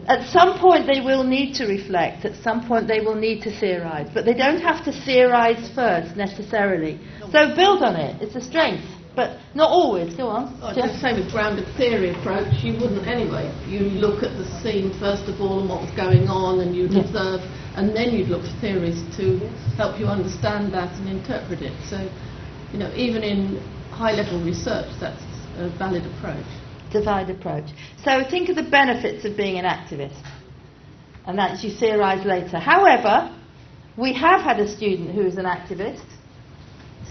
At some point they will need to reflect, at some point they will need to theorise, but they don't have to theorise first, necessarily. So build on it, it's a strength. But not always. Go on.
Just the same with grounded theory approach. You wouldn't anyway. You look at the scene first of all and what was going on, and you'd observe, and then you'd look for theories to help you understand that and interpret it. So, you know, even in high-level research, that's a valid approach.
It's a valid approach. So think of the benefits of being an activist, and that's you theorise later. However, we have had a student who is an activist.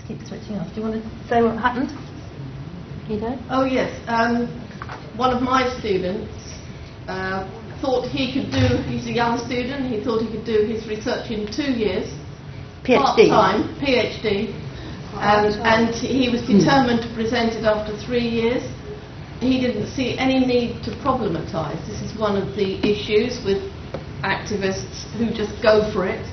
Keep switching off. Do you want to say what happened? You don't?
Oh yes, one of my students thought he could do, he's a young student, he thought he could do his research in 2 years.
PhD.
Part-time, PhD. And he was determined to present it after 3 years. He didn't see any need to problematise. This is one of the issues with activists who just go for it.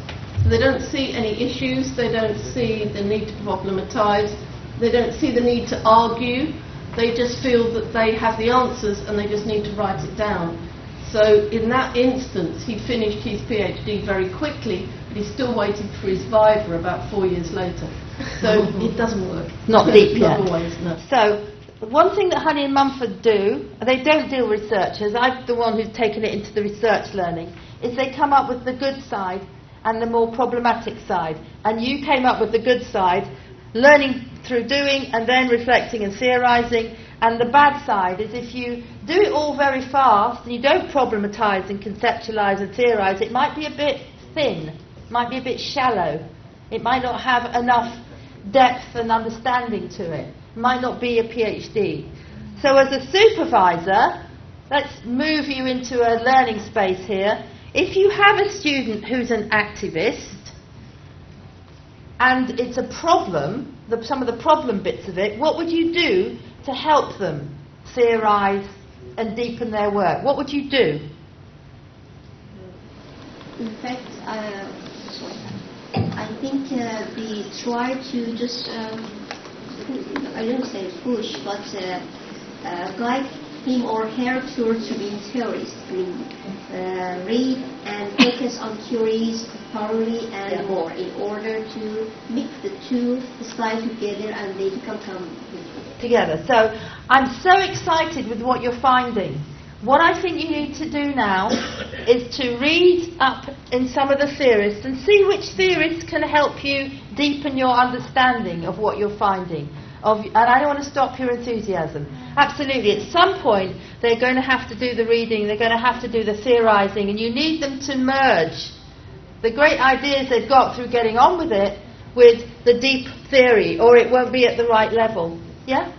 They don't see any issues, they don't see the need to problematise, they don't see the need to argue, they just feel that they have the answers and they just need to write it down. So in that instance, he finished his PhD very quickly, but he's still waiting for his Viva about 4 years later. So it doesn't work.
Not deep yet.
Not always, no.
So one thing that Honey and Mumford do, they don't deal with researchers, I'm the one who's taken it into the research learning, is they come up with the good side and the more problematic side. And you came up with the good side, learning through doing and then reflecting and theorising. And the bad side is if you do it all very fast and you don't problematise and conceptualise and theorise, it might be a bit thin, it might be a bit shallow, it might not have enough depth and understanding to it, it might not be a PhD. So as a supervisor, let's move you into a learning space here. If you have a student who's an activist and it's a problem, some of the problem bits of it, what would you do to help them theorise and deepen their work? What would you do?
In fact, I think we try to just, I don't say push, but guide him or her towards to being theorists. I mean, read and focus on theories thoroughly and more in order to mix the two slides together and they become
together. So I'm so excited with what you're finding. What I think you need to do now is to read up in some of the theorists and see which theorists can help you deepen your understanding of what you're finding. And I don't want to stop your enthusiasm. Absolutely, at some point they're going to have to do the reading, they're going to have to do the theorising, and you need them to merge the great ideas they've got through getting on with it with the deep theory, or it won't be at the right level. Yeah?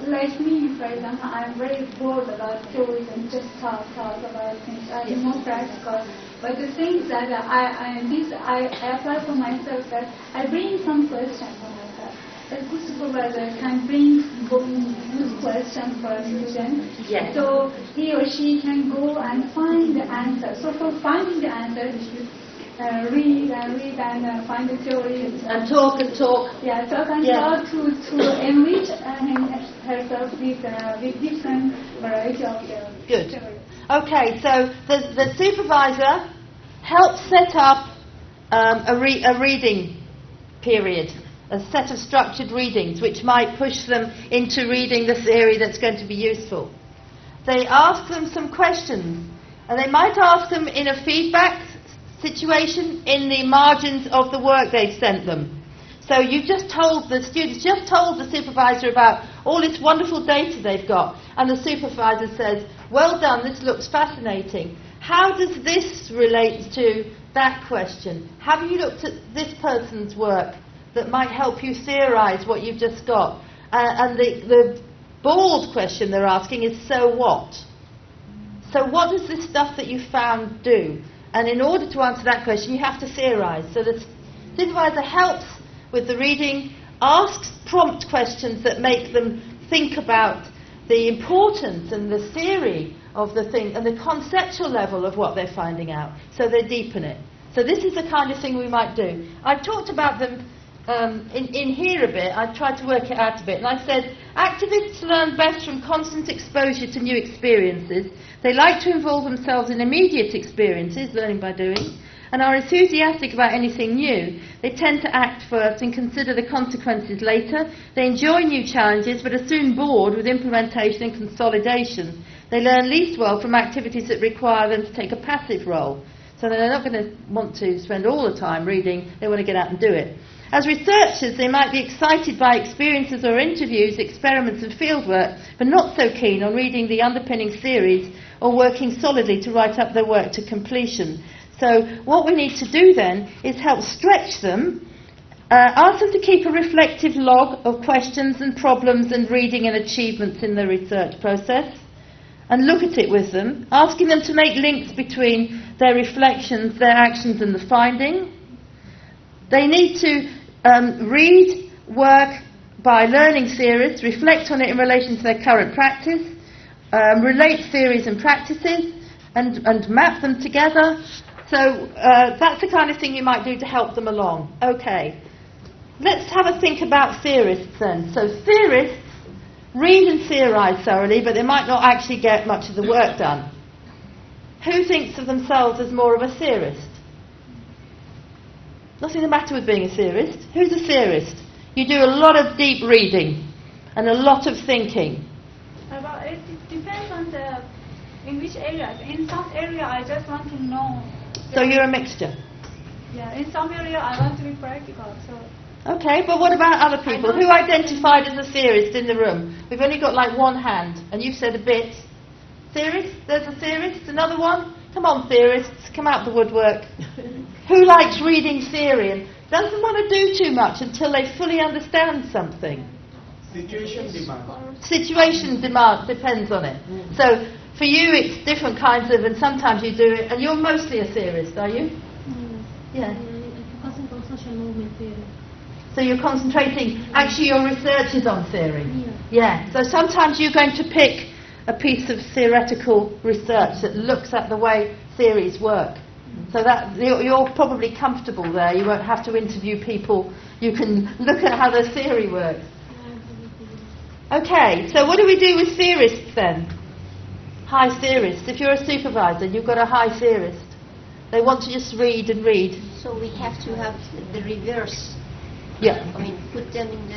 Like me, for example, I'm very bored about theories and just talk about things. I'm more practical. But the thing is that I apply for myself that I bring some questions for myself. A good supervisor can bring good questions for a student.
Yes.
So he or she can go and find the answer. So for finding the answer, you should read and find the theories.
And talk and talk.
Yeah, talk and talk to enrich herself with different variety of
Good.
materials.
Okay, so the supervisor helps set up a reading period, a set of structured readings which might push them into reading the theory that's going to be useful. They ask them some questions, and they might ask them in a feedback situation in the margins of the work they've sent them. So you just told the students, just told the supervisor about all this wonderful data they've got, and the supervisor says, well done, this looks fascinating. How does this relate to that question? Have you looked at this person's work that might help you theorise what you've just got? And the bold question they're asking is, so what? So what does this stuff that you found do? And in order to answer that question, you have to theorise. So the supervisor helps with the reading, asks prompt questions that make them think about the importance and the theory of the thing and the conceptual level of what they're finding out, so they deepen it. So this is the kind of thing we might do. I've talked about them in here a bit. I've tried to work it out a bit, and I said activists learn best from constant exposure to new experiences. They like to involve themselves in immediate experiences, learning by doing, and are enthusiastic about anything new. They tend to act first and consider the consequences later. They enjoy new challenges but are soon bored with implementation and consolidation. They learn least well from activities that require them to take a passive role. So they're not going to want to spend all the time reading, they want to get out and do it. As researchers, they might be excited by experiences or interviews, experiments and fieldwork, but not so keen on reading the underpinning theories or working solidly to write up their work to completion. So what we need to do then is help stretch them, ask them to keep a reflective log of questions and problems and reading and achievements in the research process, and look at it with them, asking them to make links between their reflections, their actions and the finding. They need to read work by learning theories, reflect on it in relation to their current practice, relate theories and practices, and map them together. So that's the kind of thing you might do to help them along. Okay, let's have a think about theorists then. So theorists read and theorise thoroughly, but they might not actually get much of the work done. Who thinks of themselves as more of a theorist? Nothing the matter with being a theorist. Who's a theorist? You do a lot of deep reading and a lot of thinking.
Well, it depends on in which areas. In some area, I just want to know.
So you're a mixture?
Yeah, in some area, I want to be practical. So.
Okay, but what about other people? Who identified as a theorist in the room? We've only got like one hand, and you've said a bit. Theorist? There's a theorist? Another one? Come on, theorists, come out the woodwork. Who likes reading theory and doesn't want to do too much until they fully understand something?
Situation demand.
Situation demand depends on it. So for you it's different kinds of, and sometimes you do it, and you're mostly a theorist, are you? Yeah.
Focusing on social movement theory.
So you're concentrating, actually your research is on theory. Yeah. So sometimes you're going to pick a piece of theoretical research that looks at the way theories work. So that you're probably comfortable there. You won't have to interview people. You can look at how the theory works. Okay, so what do we do with theorists then? High theorists. If you're a supervisor, you've got a high theorist. They want to just read and read.
So we have to have the reverse.
Yeah.
I mean, put them in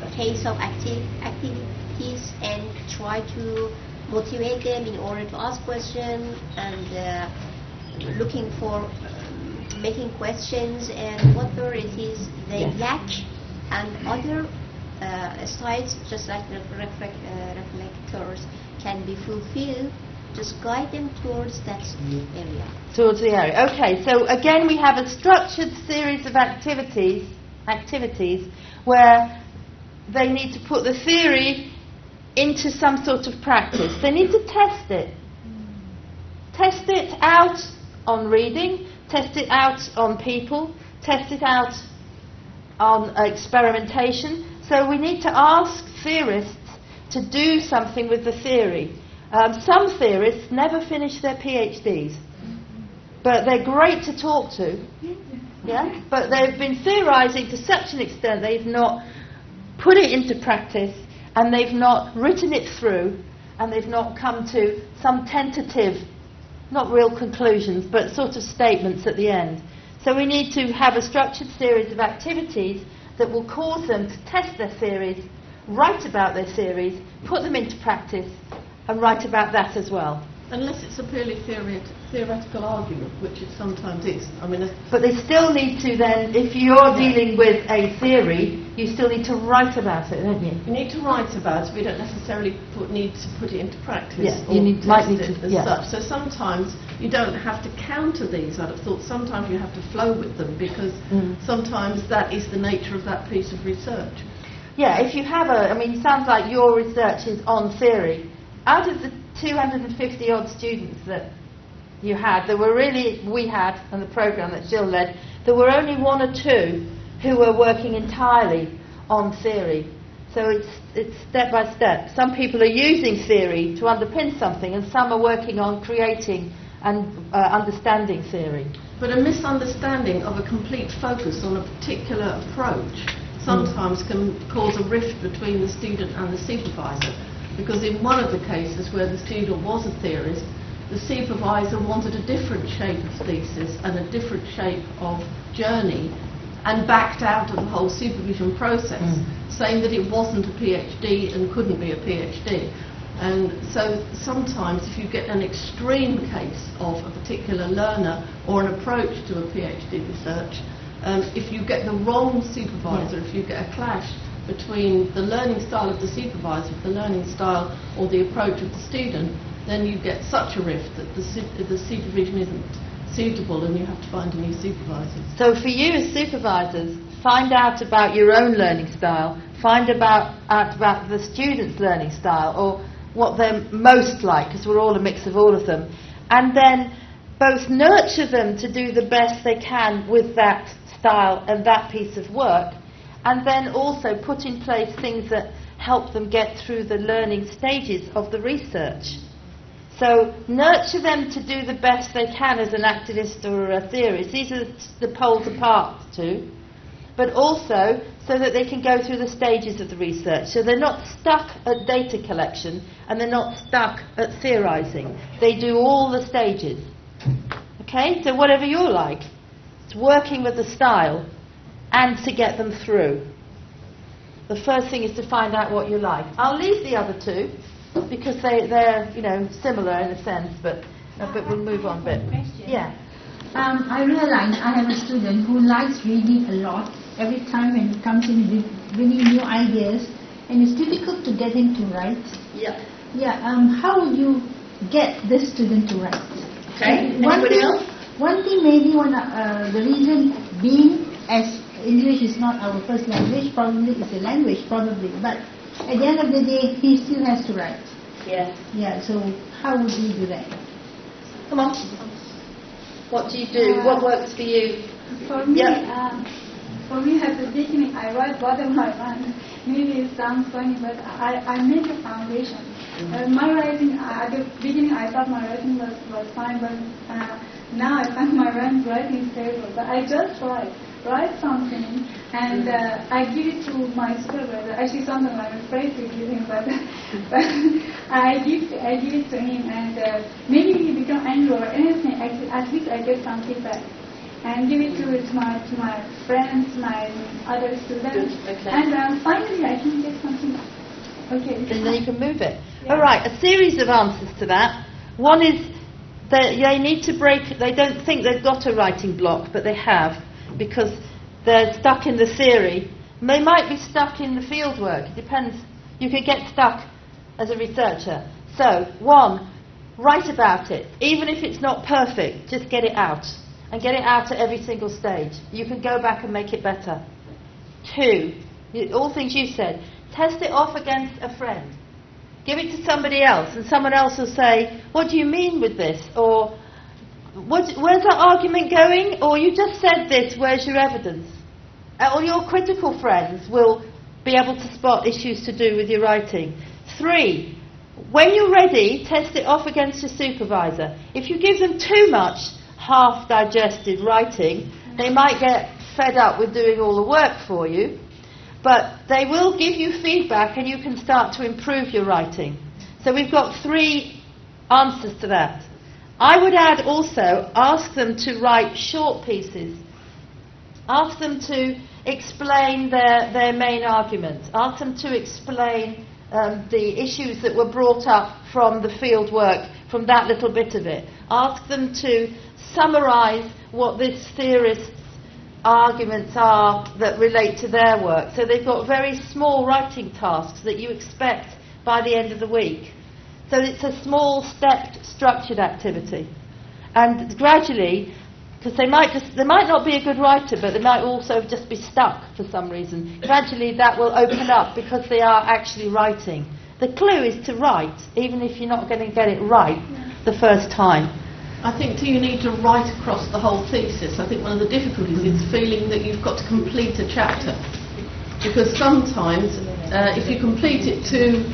the case of activities and try to motivate them in order to ask questions and looking for making questions and whatever it is they lack, and other sides, just like reflectors, can be fulfilled. Just guide them towards that area.
Towards the area. Okay, so again we have a structured series of activities where they need to put the theory into some sort of practice. They need to test it. Test it out on reading, test it out on people, test it out on experimentation. So we need to ask theorists to do something with the theory. Some theorists never finish their PhDs, but they're great to talk to. Yeah? But they've been theorising to such an extent they've not put it into practice, and they've not written it through, and they've not come to some tentative, not real conclusions, but sort of statements at the end. So we need to have a structured series of activities that will cause them to test their theories, write about their theories, put them into practice, and write about that as well.
Unless it's a purely theoretical argument, which it sometimes is. I mean,
but they still need to then, if you're dealing with a theory, you still need to write about it, don't you?
You need to write about it, but you don't necessarily need to put it into practice.
Yes,
or
you need, might need to,
as such. So sometimes you don't have to counter these. I'd have thought sometimes you have to flow with them, because sometimes that is the nature of that piece of research.
Yeah, if you have I mean, it sounds like your research is on theory. Out of the 250 odd students that you had, we had, and the programme that Jill led, there were only one or two who were working entirely on theory. So it's step by step. Some people are using theory to underpin something, and some are working on creating and understanding theory.
But a misunderstanding of a complete focus on a particular approach sometimes can cause a rift between the student and the supervisor. Because in one of the cases where the student was a theorist, the supervisor wanted a different shape of thesis and a different shape of journey, and backed out of the whole supervision process, saying that it wasn't a PhD and couldn't be a PhD. And so sometimes if you get an extreme case of a particular learner or an approach to a PhD research, if you get the wrong supervisor, if you get a clash between the learning style of the supervisor, the learning style or the approach of the student, then you get such a rift that the supervision isn't suitable and you have to find a new supervisor.
So for you as supervisors, find out about your own learning style, find out about the student's learning style, or what they're most like, because we're all a mix of all of them, and then both nurture them to do the best they can with that style and that piece of work, and then also put in place things that help them get through the learning stages of the research. So nurture them to do the best they can as an activist or a theorist. These are the poles apart too. But also so that they can go through the stages of the research. So they're not stuck at data collection and they're not stuck at theorising. They do all the stages. Okay? So whatever you're like, it's working with the style and to get them through. The first thing is to find out what you like. I'll leave the other two because they're similar in a sense, but we'll move on a bit. Yeah.
I realize I have a student who likes reading a lot every time when he comes in with bringing new ideas, and it's difficult to get him to write.
Yeah.
Yeah. How would you get this student to write?
Okay. Anybody else?
One thing maybe the reason being, as English is not our first language, probably it's a language, probably, but at the end of the day, he still has to write.
Yeah.
Yeah. So how would you do that?
Come on. What do you do? What works for you?
For me, at the beginning, I write what in my mind. Maybe it sounds funny, but I make a foundation. My writing, at the beginning, I thought my writing was fine, but now I find my writing is terrible. But I just write something, and I give it to my supervisor. Actually, sometimes I'm afraid to give him, but I give it to him, and maybe he become angry or anything. At least I get some feedback, and give it to my friends, my other students, and finally I can get something. Okay.
And then you can move it. Yeah. All right. A series of answers to that. One is that they need to break. They don't think they've got a writing block, but they have, because they're stuck in the theory. They might be stuck in the field work. It depends. You could get stuck as a researcher. So, one, write about it. Even if it's not perfect, just get it out. And get it out at every single stage. You can go back and make it better. Two, all things you said, test it off against a friend. Give it to somebody else, and someone else will say, what do you mean with this? Or, where's that argument going? Or you just said this, where's your evidence? Or your critical friends will be able to spot issues to do with your writing. Three, when you're ready, test it off against your supervisor. If you give them too much half-digested writing, they might get fed up with doing all the work for you. But they will give you feedback and you can start to improve your writing. So we've got 3 answers to that. I would add also, ask them to write short pieces. Ask them to explain their main argument. Ask them to explain the issues that were brought up from the field work, from that little bit of it. Ask them to summarise what this theorist's arguments are that relate to their work. So they've got very small writing tasks that you expect by the end of the week. So it's a small stepped structured activity. And gradually, because they might not be a good writer, but they might also just be stuck for some reason. Gradually that will open up because they are actually writing. The clue is to write, even if you're not going to get it right the first time.
I think too you need to write across the whole thesis. I think one of the difficulties is feeling that you've got to complete a chapter. Because sometimes if you complete it too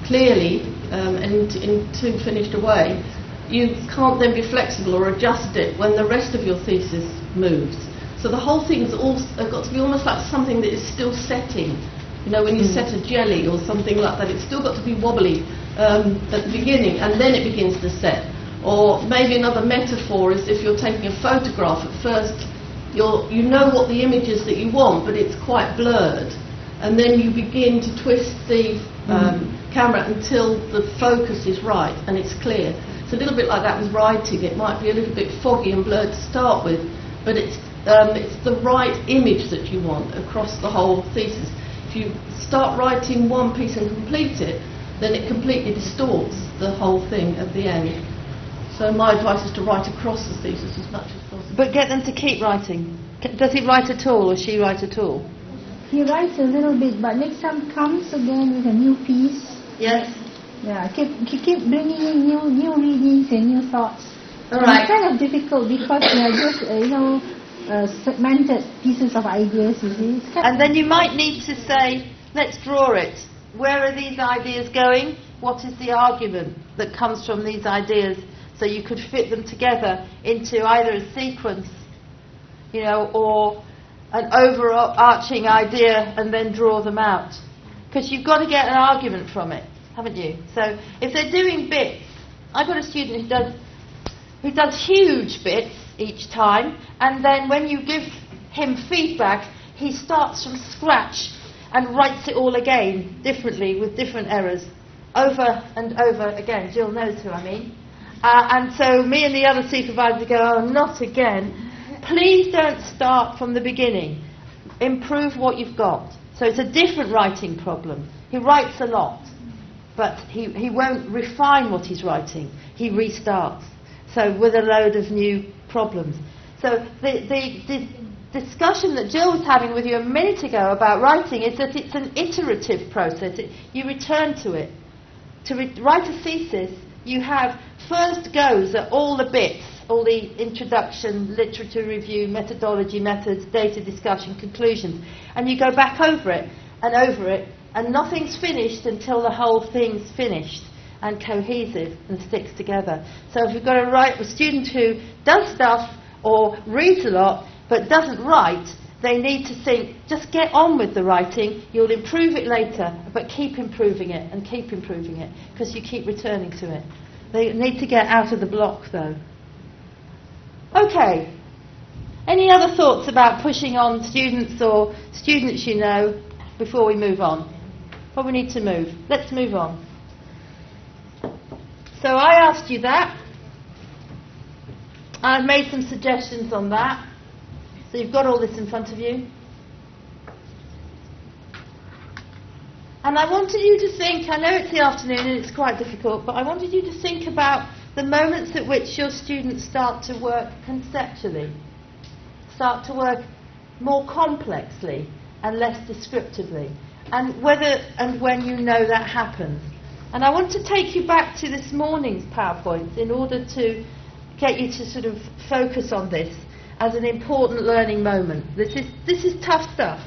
clearly and in too finished a way, you can't then be flexible or adjust it when the rest of your thesis moves. So the whole thing's got to be almost like something that is still setting. You know, when you set a jelly or something like that, it's still got to be wobbly at the beginning and then it begins to set. Or maybe another metaphor is if you're taking a photograph at first, you know what the image is that you want, but it's quite blurred. And then you begin to twist the camera until the focus is right and it's clear. It's a little bit like that with writing. It might be a little bit foggy and blurred to start with, but it's the right image that you want across the whole thesis. If you start writing one piece and complete it, then it completely distorts the whole thing at the end. So my advice is to write across the thesis as much as possible.
But get them to keep writing. Does he write at all or she write at all?
He writes a little bit, but next time comes again with a new piece.
Yes.
Yeah, keep bringing in new readings and new thoughts.
All right.
It's kind of difficult because they are just segmented pieces of ideas. You see.
And then you might need to say, let's draw it. Where are these ideas going? What is the argument that comes from these ideas? So you could fit them together into either a sequence, you know, or an overarching idea and then draw them out. Because you've got to get an argument from it, haven't you? So if they're doing bits, I've got a student who does huge bits each time, and then when you give him feedback, he starts from scratch and writes it all again, differently, with different errors, over and over again. Jill knows who I mean. And so me and the other supervisor go, oh, not again. Please don't start from the beginning. Improve what you've got. So it's a different writing problem. He writes a lot, but he won't refine what he's writing. He restarts. So with a load of new problems. So the discussion that Jill was having with you a minute ago about writing is that it's an iterative process. You return to it. To write a thesis, you have first goes at all the bits, all the introduction, literature review, methodology, methods, data discussion, conclusions, and you go back over it, and nothing's finished until the whole thing's finished and cohesive and sticks together. So if you've got a student who does stuff or reads a lot but doesn't write, they need to think, just get on with the writing, you'll improve it later, but keep improving it and keep improving it, because you keep returning to it. They need to get out of the block, though. Okay. Any other thoughts about pushing on students or students you know before we move on? Well, we need to move. Let's move on. So I asked you that. I've made some suggestions on that. So you've got all this in front of you. And I wanted you to think, I know it's the afternoon and it's quite difficult, but I wanted you to think about the moments at which your students start to work conceptually, start to work more complexly and less descriptively, and whether and when you know that happens. And I want to take you back to this morning's PowerPoint in order to get you to sort of focus on this as an important learning moment. This is tough stuff,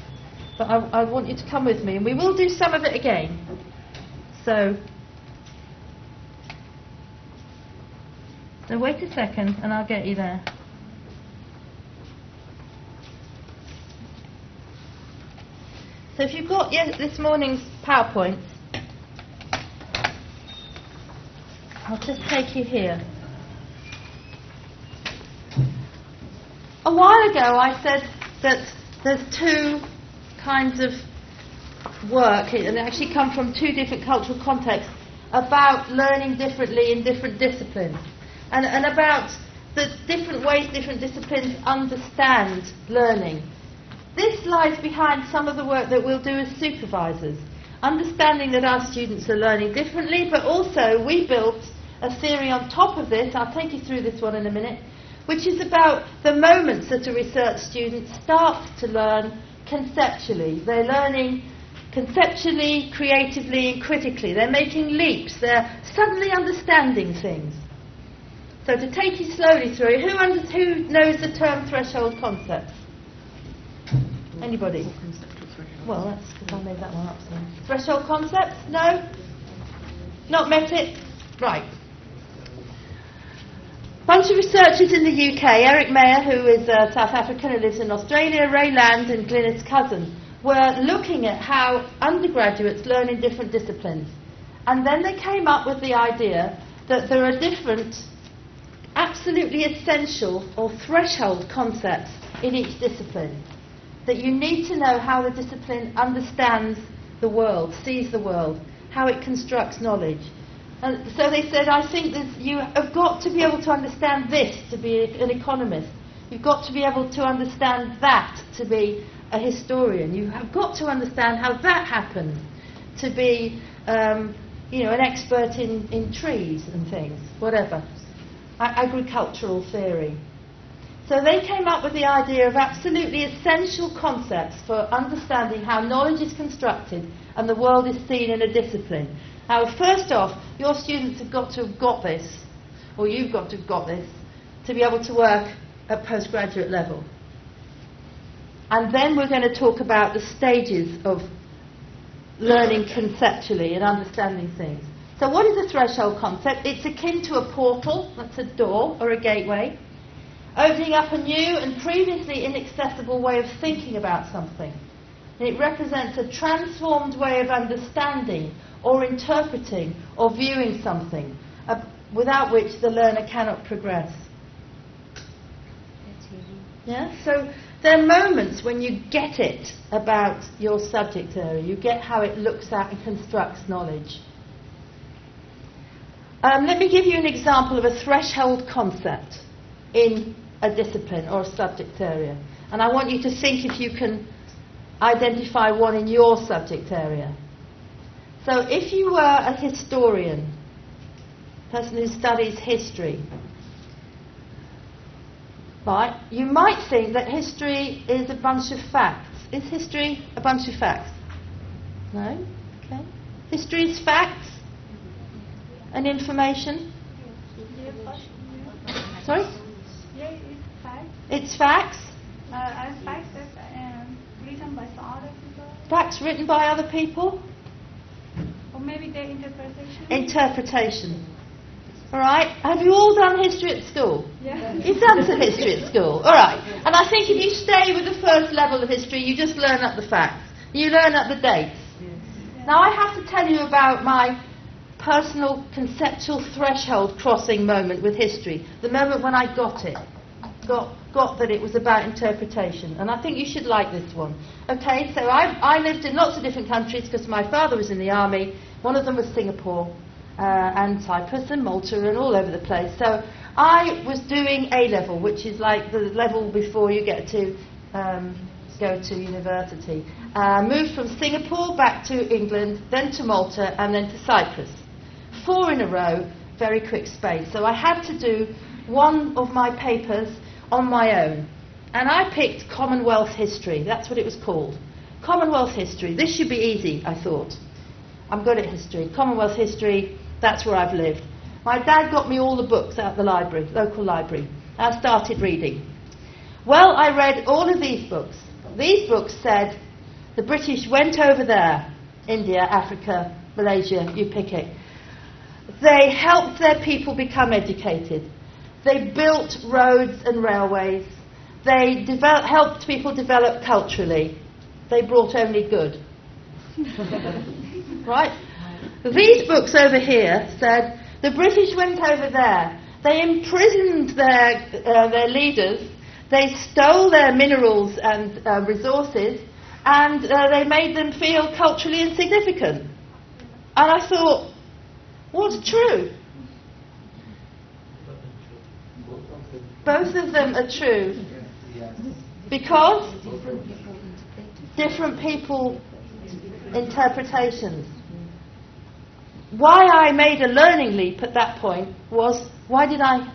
but I want you to come with me, and we will do some of it again. So wait a second, and I'll get you there. So if you've got this morning's PowerPoint, I'll just take you here. A while ago I said that there's two kinds of work, and they actually come from two different cultural contexts, about learning differently in different disciplines, and about the different ways different disciplines understand learning. This lies behind some of the work that we'll do as supervisors, understanding that our students are learning differently, but also we built a theory on top of this. I'll take you through this one in a minute, which is about the moments that a research student starts to learn conceptually. They're learning conceptually, creatively and critically. They're making leaps. They're suddenly understanding things. So to take you slowly through, who knows the term threshold concepts? Anybody? Well, that's because I made that one up. So. Threshold concepts? No? Not met it? Right. Bunch of researchers in the UK, Eric Mayer, who is South African and lives in Australia, Ray Land and Glynis Cousin, were looking at how undergraduates learn in different disciplines. And then they came up with the idea that there are different, absolutely essential or threshold concepts in each discipline. That you need to know how the discipline understands the world, sees the world, how it constructs knowledge. And so they said, I think that you have got to be able to understand this to be an economist. You've got to be able to understand that to be a historian. You have got to understand how that happens to be, an expert in trees and things, whatever. Agricultural theory. So they came up with the idea of absolutely essential concepts for understanding how knowledge is constructed and the world is seen in a discipline. Now, first off, your students have got to have got this, or you've got to have got this, to be able to work at postgraduate level. And then we're going to talk about the stages of learning conceptually and understanding things. So what is a threshold concept? It's akin to a portal, that's a door or a gateway, opening up a new and previously inaccessible way of thinking about something. And it represents a transformed way of understanding or interpreting or viewing something, without which the learner cannot progress. Yeah? So there are moments when you get it about your subject area. You get how it looks at and constructs knowledge. Let me give you an example of a threshold concept in a discipline or a subject area. And I want you to think if you can identify one in your subject area. So if you were a historian, a person who studies history, right, you might think that history is a bunch of facts. Is history a bunch of facts? No? Okay. History is facts and information. Sorry?
Yeah, it's facts.
It's facts.
As facts written by some other people.
Facts written by other people.
Or maybe their interpretation.
Interpretation. All right. Have you all done history at school?
Yeah.
You've done some history at school. All right. And I think if you stay with the first level of history, you just learn up the facts. You learn up the dates. Yes. Now I have to tell you about my personal conceptual threshold crossing moment with history. The moment when I got it. Got that it was about interpretation. And I think you should like this one. Okay, so I lived in lots of different countries because my father was in the army. One of them was Singapore and Cyprus and Malta and all over the place. So I was doing A-level, which is like the level before you get to go to university. Moved from Singapore back to England, then to Malta and then to Cyprus. 4 in a row, very quick space. So I had to do one of my papers on my own. And I picked Commonwealth History. That's what it was called. Commonwealth History. This should be easy, I thought. I'm good at history. Commonwealth History, that's where I've lived. My dad got me all the books out of the library, local library. I started reading. Well, I read all of these books. These books said the British went over there, India, Africa, Malaysia, you pick it. They helped their people become educated. They built roads and railways. They helped people develop culturally. They brought only good. Right? These books over here said the British went over there. They imprisoned their leaders. They stole their minerals and resources, and they made them feel culturally insignificant. And I thought, what's true? Both of them are true. Because different people interpretations. Why I made a learning leap at that point was, why did I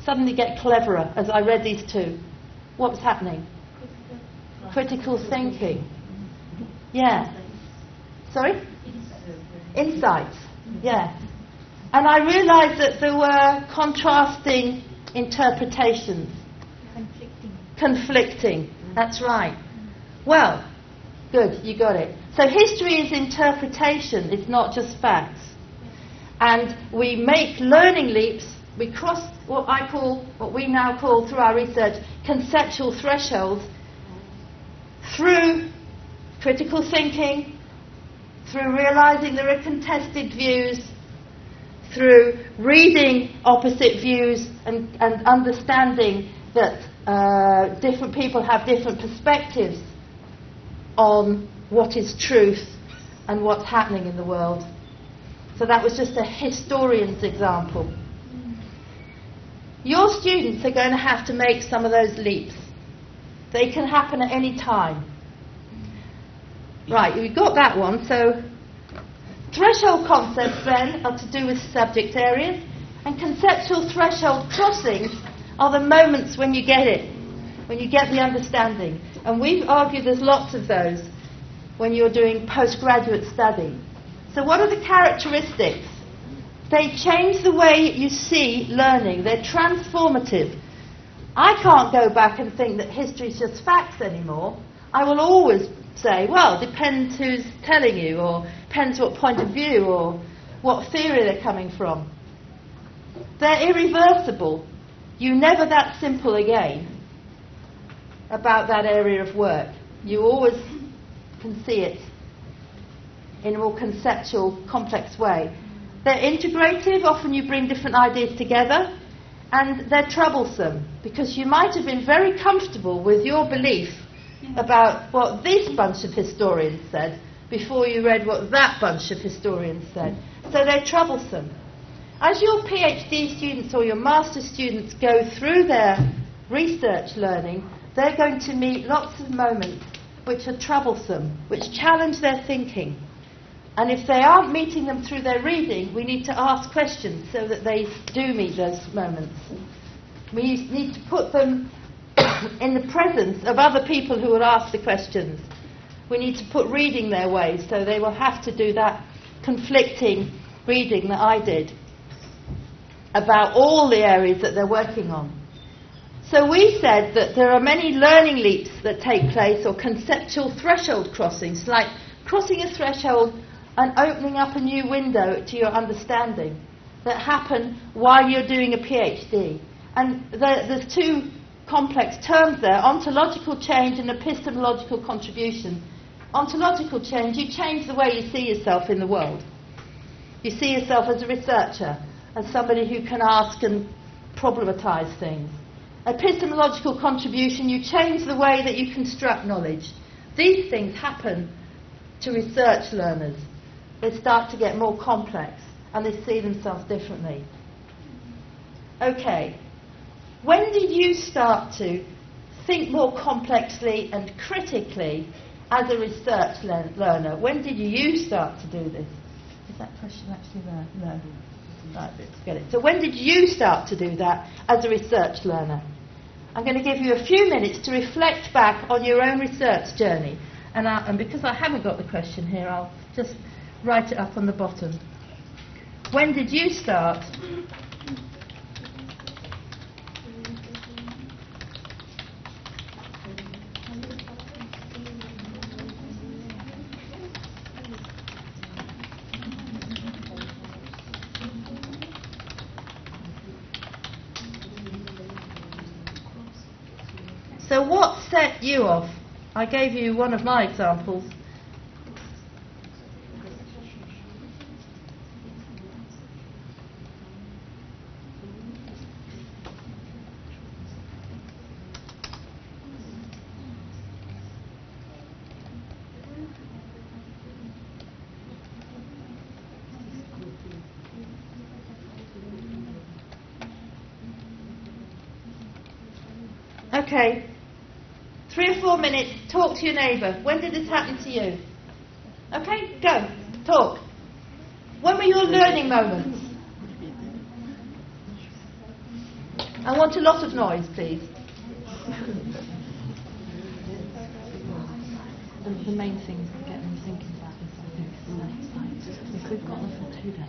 suddenly get cleverer as I read these two? What was happening? Critical thinking. Yeah. Sorry? Insights. Yeah. And I realised that there were contrasting interpretations. Conflicting. That's right. Well, good, you got it. So history is interpretation, it's not just facts. And we make learning leaps, we cross what we now call through our research, conceptual thresholds, through critical thinking, through realising there are contested views, through reading opposite views and understanding that different people have different perspectives on what is truth and what's happening in the world. So that was just a historian's example. Your students are going to have to make some of those leaps. They can happen at any time. Right, we've got that one. So threshold concepts then are to do with subject areas, and conceptual threshold crossings are the moments when you get it, when you get the understanding. And we've argued there's lots of those when you're doing postgraduate study. So what are the characteristics? They change the way you see learning. They're transformative. I can't go back and think that history is just facts anymore. I will always say, well, depends who's telling you, or depends what point of view, or what theory they're coming from. They're irreversible. You're never that simple again about that area of work. You always can see it in a more conceptual, complex way. They're integrative. Often you bring different ideas together, and they're troublesome because you might have been very comfortable with your belief about what this bunch of historians said before you read what that bunch of historians said. So they're troublesome. As your PhD students or your master's students go through their research learning, they're going to meet lots of moments which are troublesome, which challenge their thinking. And if they aren't meeting them through their reading, we need to ask questions so that they do meet those moments. We need to put them in the presence of other people who will ask the questions. We need to put reading their way, so they will have to do that conflicting reading that I did about all the areas that they're working on. So we said that there are many learning leaps that take place, or conceptual threshold crossings, like crossing a threshold and opening up a new window to your understanding, that happen while you're doing a PhD. And there's two complex terms there, ontological change and epistemological contribution. Ontological change, you change the way you see yourself in the world. You see yourself as a researcher, as somebody who can ask and problematize things. Epistemological contribution, you change the way that you construct knowledge. These things happen to research learners. They start to get more complex and they see themselves differently. Okay, when did you start to think more complexly and critically as a research learner? When did you start to do this? Is that question actually there? No. Right, let's get it. So when did you start to do that as a research learner? I'm going to give you a few minutes to reflect back on your own research journey. And because I haven't got the question here, I'll just write it up on the bottom. When did you start? So what set you off? I gave you one of my examples. Okay. 3 or 4 minutes, talk to your neighbour. When did this happen to you? Okay, go. Talk. When were your learning moments? I want a lot of noise, please.
The main thing is to get them thinking about this. If we've got them for 2 days.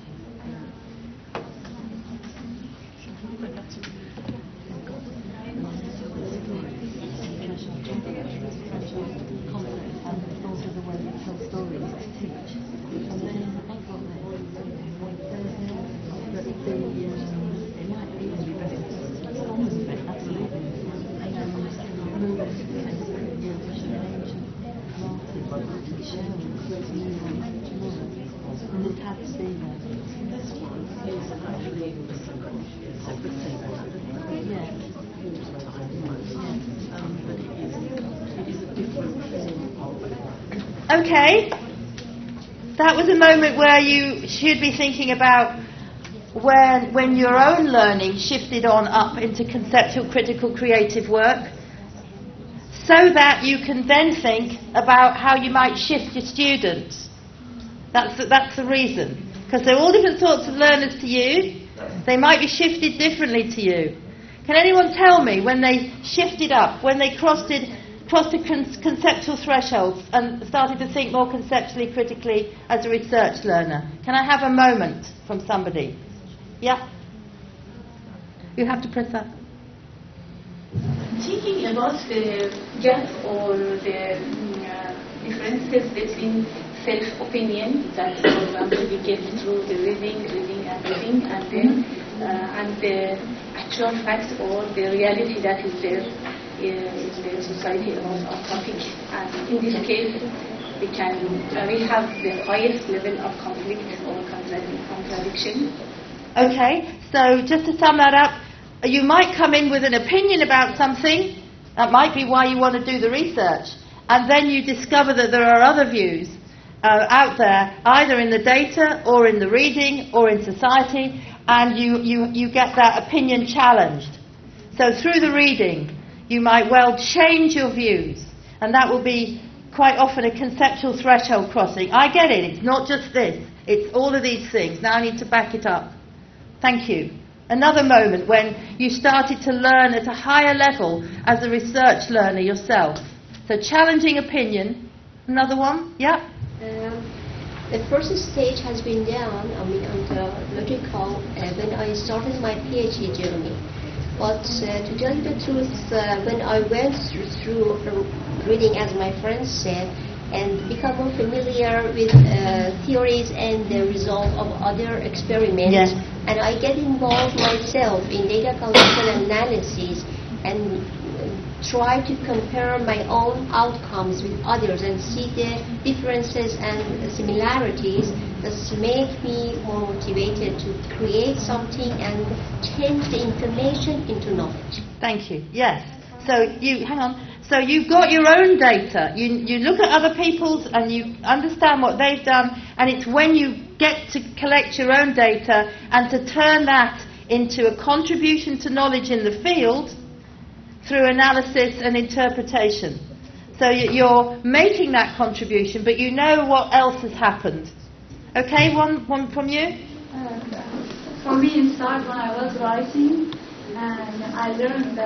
Okay, that was a moment where you should be thinking about when your own learning shifted on up into conceptual, critical, creative work, so that you can then think about how you might shift your students. That's the reason, because they're all different sorts of learners to you. They might be shifted differently to you. Can anyone tell me when they shifted up, when they crossed the conceptual thresholds and started to think more conceptually, critically as a research learner? Can I have a moment from somebody? Yeah? You have to press that.
Thinking about the gap or the differences between self-opinion that, for example, we get through the reading, and then and the actual fact or the reality that is there in the society about our topic. And in this case, we have the highest level of conflict or contradiction.
Okay, so just to sum that up, you might come in with an opinion about something. That might be why you want to do the research. And then you discover that there are other views out there, either in the data or in the reading or in society, and you get that opinion challenged. So through the reading, you might well change your views, and that will be quite often a conceptual threshold crossing. I get it, it's not just this, it's all of these things. Now I need to back it up. Thank you. Another moment when you started to learn at a higher level as a research learner yourself. So challenging opinion. Another one? Yeah?
The first stage has been done, on the logical, when I started my PhD journey. But to tell you the truth, when I went through reading, as my friends said, and become more familiar with theories and the result of other experiments,
yes,
and I get involved myself in data collection analysis and try to compare my own outcomes with others and see the differences and similarities, that make me more motivated to create something and change the information into knowledge.
Thank you. Yes. So hang on. So you've got your own data. You look at other people's and you understand what they've done, and it's when you get to collect your own data and to turn that into a contribution to knowledge in the field through analysis and interpretation. So you're making that contribution, but you know what else has happened. Okay, one from you?
For me, it started when I was writing, and I learned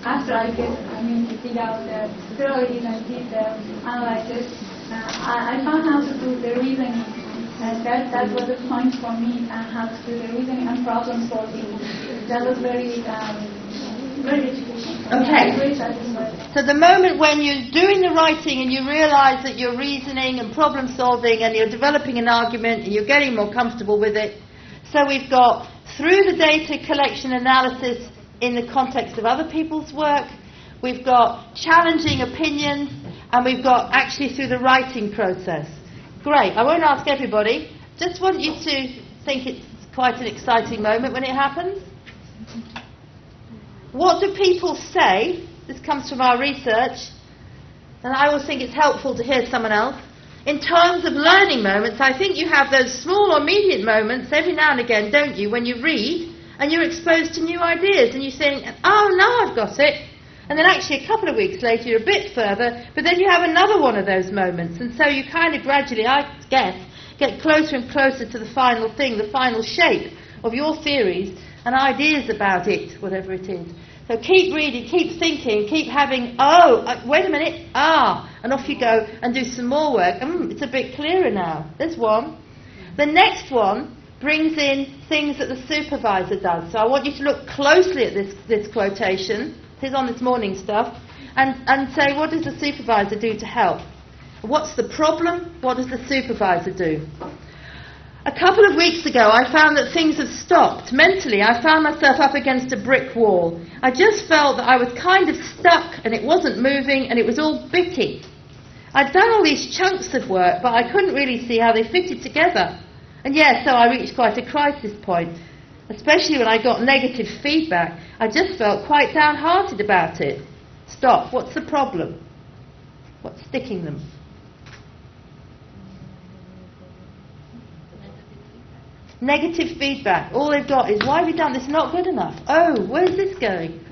after I dig out the theories and did the analysis, I found how to do the reasoning, and that was a point for me, how to do the reasoning and problem solving. That was very educational.
Okay.
Very satisfying.
So the moment when you're doing the writing and you realise that you're reasoning and problem solving and you're developing an argument and you're getting more comfortable with it. So we've got through the data collection analysis in the context of other people's work, we've got challenging opinions, and we've got actually through the writing process. Great. I won't ask everybody. Just want you to think it's quite an exciting moment when it happens. What do people say? This comes from our research, and I always think it's helpful to hear someone else. In terms of learning moments, I think you have those small or medium moments every now and again, don't you, when you read and you're exposed to new ideas and you think, oh, now I've got it. And then actually a couple of weeks later you're a bit further, but then you have another one of those moments. And so you kind of gradually, I guess, get closer and closer to the final thing, the final shape of your theories and ideas about it, whatever it is. So keep reading, keep thinking, keep having, wait a minute, and off you go and do some more work. It's a bit clearer now. There's one. The next one brings in things that the supervisor does. So I want you to look closely at this quotation. It is on this morning stuff. And say, what does the supervisor do to help? What's the problem? What does the supervisor do? A couple of weeks ago, I found that things have stopped. Mentally, I found myself up against a brick wall. I just felt that I was kind of stuck and it wasn't moving and it was all bitty. I'd done all these chunks of work, but I couldn't really see how they fitted together. And so I reached quite a crisis point, especially when I got negative feedback. I just felt quite downhearted about it. Stop. What's the problem? What's sticking them? Negative feedback. All they've got is, why have you done this? Not good enough. Oh, where's this going?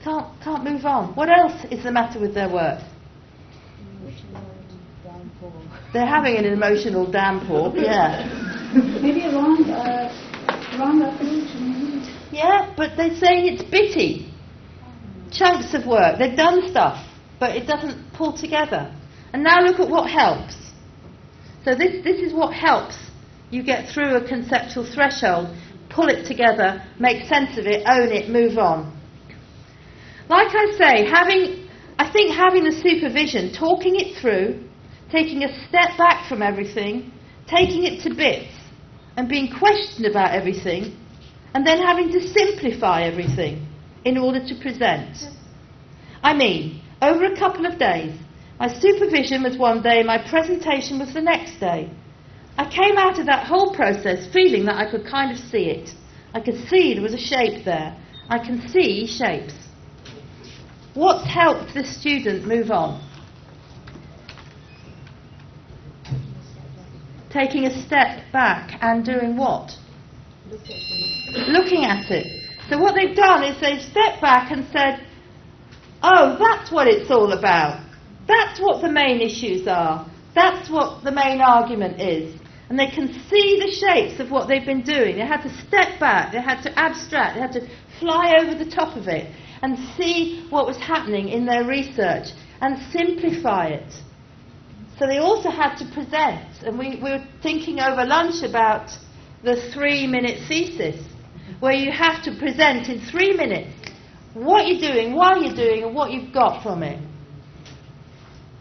Oh, can't move on. What else is the matter with their work? They're having an emotional downpour. Yeah.
Maybe a wrong approach.
Yeah, but they're saying it's bitty. Chunks of work. They've done stuff, but it doesn't pull together. And now look at what helps. So this is what helps. You get through a conceptual threshold, pull it together, make sense of it, own it, move on. Like I say, I think having the supervision, talking it through, taking a step back from everything, taking it to bits, and being questioned about everything, and then having to simplify everything in order to present. I mean, over a couple of days, my supervision was one day, my presentation was the next day. I came out of that whole process feeling that I could kind of see it. I could see there was a shape there. I can see shapes. What's helped this student move on? Taking a step back and doing what? Looking at it. So what they've done is they've stepped back and said, oh, that's what it's all about. That's what the main issues are. That's what the main argument is. And they can see the shapes of what they've been doing. They had to step back, they had to abstract, they had to fly over the top of it and see what was happening in their research and simplify it. So they also had to present, and we were thinking over lunch about the 3-minute thesis, where you have to present in 3 minutes what you're doing, why you're doing, and what you've got from it.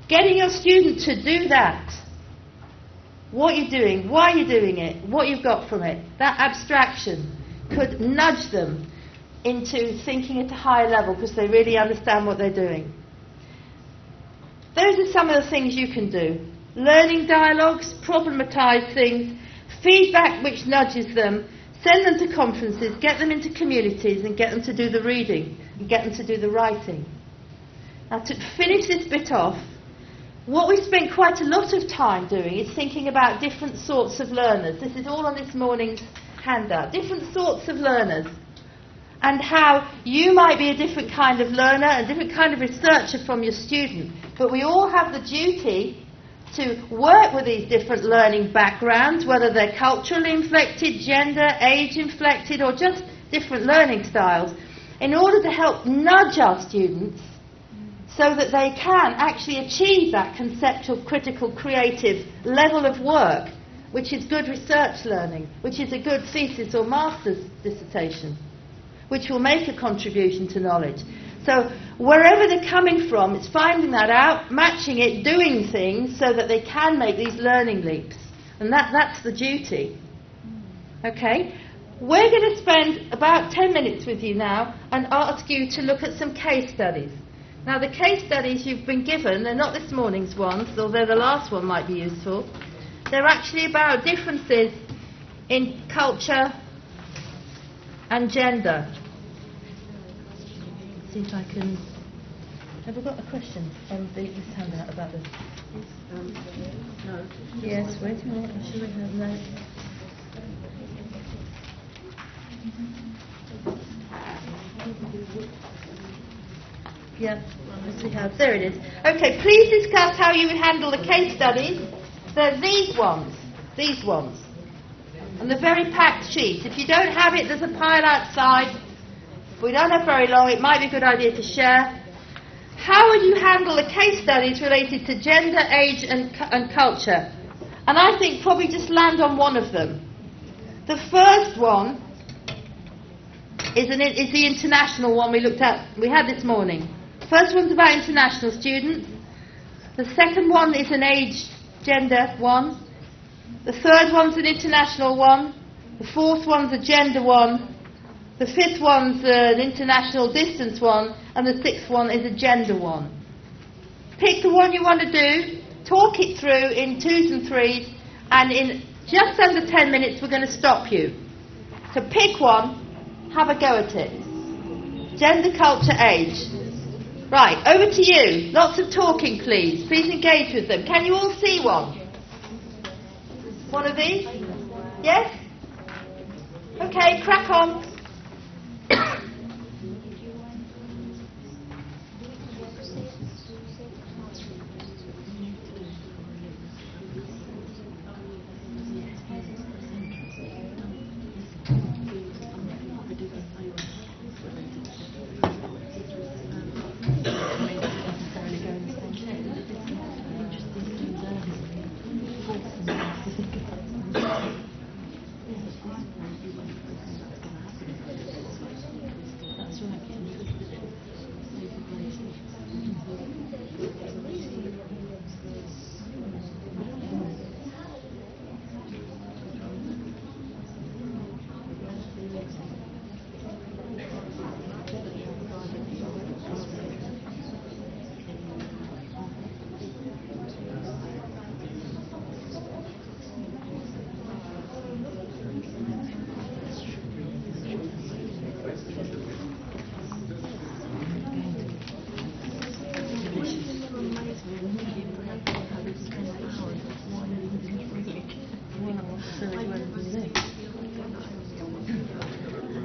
Getting your student to do that, what you're doing, why you're doing it, what you've got from it, that abstraction could nudge them into thinking at a higher level because they really understand what they're doing. Those are some of the things you can do. Learning dialogues, problematize things, feedback which nudges them, send them to conferences, get them into communities and get them to do the reading and get them to do the writing. Now to finish this bit off, what we spent quite a lot of time doing is thinking about different sorts of learners. This is all on this morning's handout. Different sorts of learners and how you might be a different kind of learner, a different kind of researcher from your student. But we all have the duty to work with these different learning backgrounds, whether they're culturally inflected, gender, age inflected, or just different learning styles, in order to help nudge our students so that they can actually achieve that conceptual, critical, creative level of work, which is good research learning, which is a good thesis or master's dissertation, which will make a contribution to knowledge. So wherever they're coming from, it's finding that out, matching it, doing things so that they can make these learning leaps. And that's the duty. Okay? We're going to spend about 10 minutes with you now and ask you to look at some case studies. Now the case studies you've been given, they're not this morning's ones, although the last one might be useful. They're actually about differences in culture and gender. See if I can... Have we got a question on this handout about this? No. Yes, wait a minute, I'm sure we have no. Yeah, let's see how. There it is. Okay, please discuss how you would handle the case studies. They're these ones. These ones. And the very packed sheet. If you don't have it, there's a pile outside. If we don't have very long, it might be a good idea to share. How would you handle the case studies related to gender, age and culture? And I think probably just land on one of them. The first one is the international one we had this morning. First one's about international students. The second one is an age, gender one. The third one's an international one. The fourth one's a gender one. The fifth one's an international distance one. And the sixth one is a gender one. Pick the one you want to do. Talk it through in 2s and 3s. And in just under 10 minutes we're going to stop you. So pick one. Have a go at it. Gender, culture, age. Right, over to you. Lots of talking, please. Please engage with them. Can you all see one? One of these? Yes? Okay, crack on.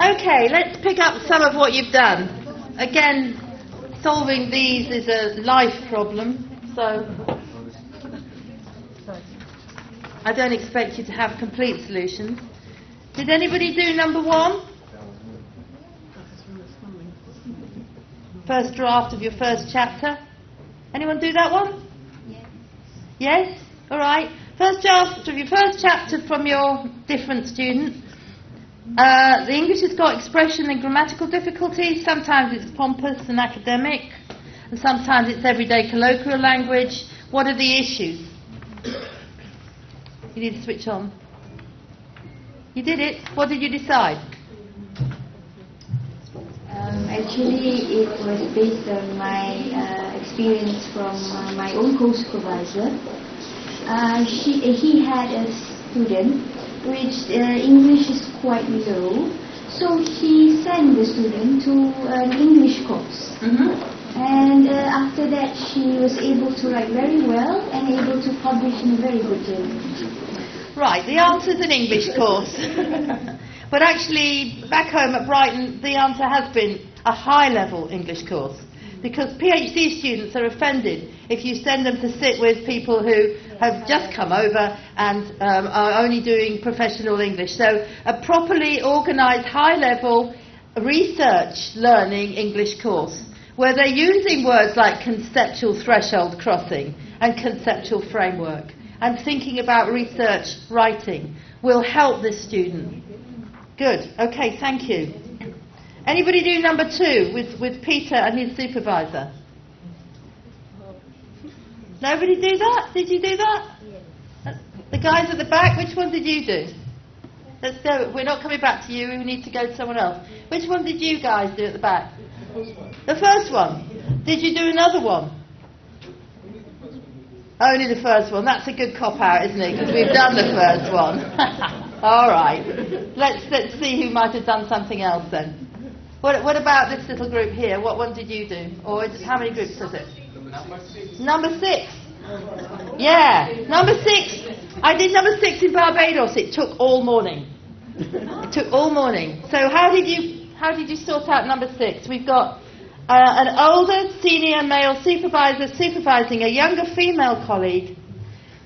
Okay, let's pick up some of what you've done. Again, solving these is a life problem, so I don't expect you to have complete solutions. Did anybody do number 1? First draft of your first chapter. Anyone do that one? Yes. Yes? All right. First draft of your first chapter from your different student. The English has got expression and grammatical difficulties. Sometimes it's pompous and academic, and sometimes it's everyday colloquial language. What are the issues? You need to switch on. You did it. What did you decide?
Actually, it was based on my experience from my own co-supervisor. He had a student which English is quite low, so he sent the student to an English course. And after that, she was able to write very well and able to publish in a very good journal.
Right, the answer is an English course. But actually, back home at Brighton, the answer has been a high-level English course. Because PhD students are offended if you send them to sit with people who have just come over and are only doing professional English. So a properly organised, high-level research learning English course, where they're using words like conceptual threshold crossing and conceptual framework, and thinking about research writing, will help this student. Good. Okay, thank you. Anybody do number 2 with Peter and his supervisor? Nobody do that? Did you do that? Yes. The guys at the back, which one did you do? Let's go. We're not coming back to you. We need to go to someone else. Which one did you guys do at the back? The first one. Did you do another one? Only the first one. That's a good cop-out, isn't it? Because we've done the first one. All right. Let's see who might have done something else then. What about this little group here? What one did you do? Or how many groups is it? Number 6. Yeah, number 6. I did number 6 in Barbados. It took all morning. It took all morning. So how did you sort out number 6? We've got an older senior male supervisor supervising a younger female colleague.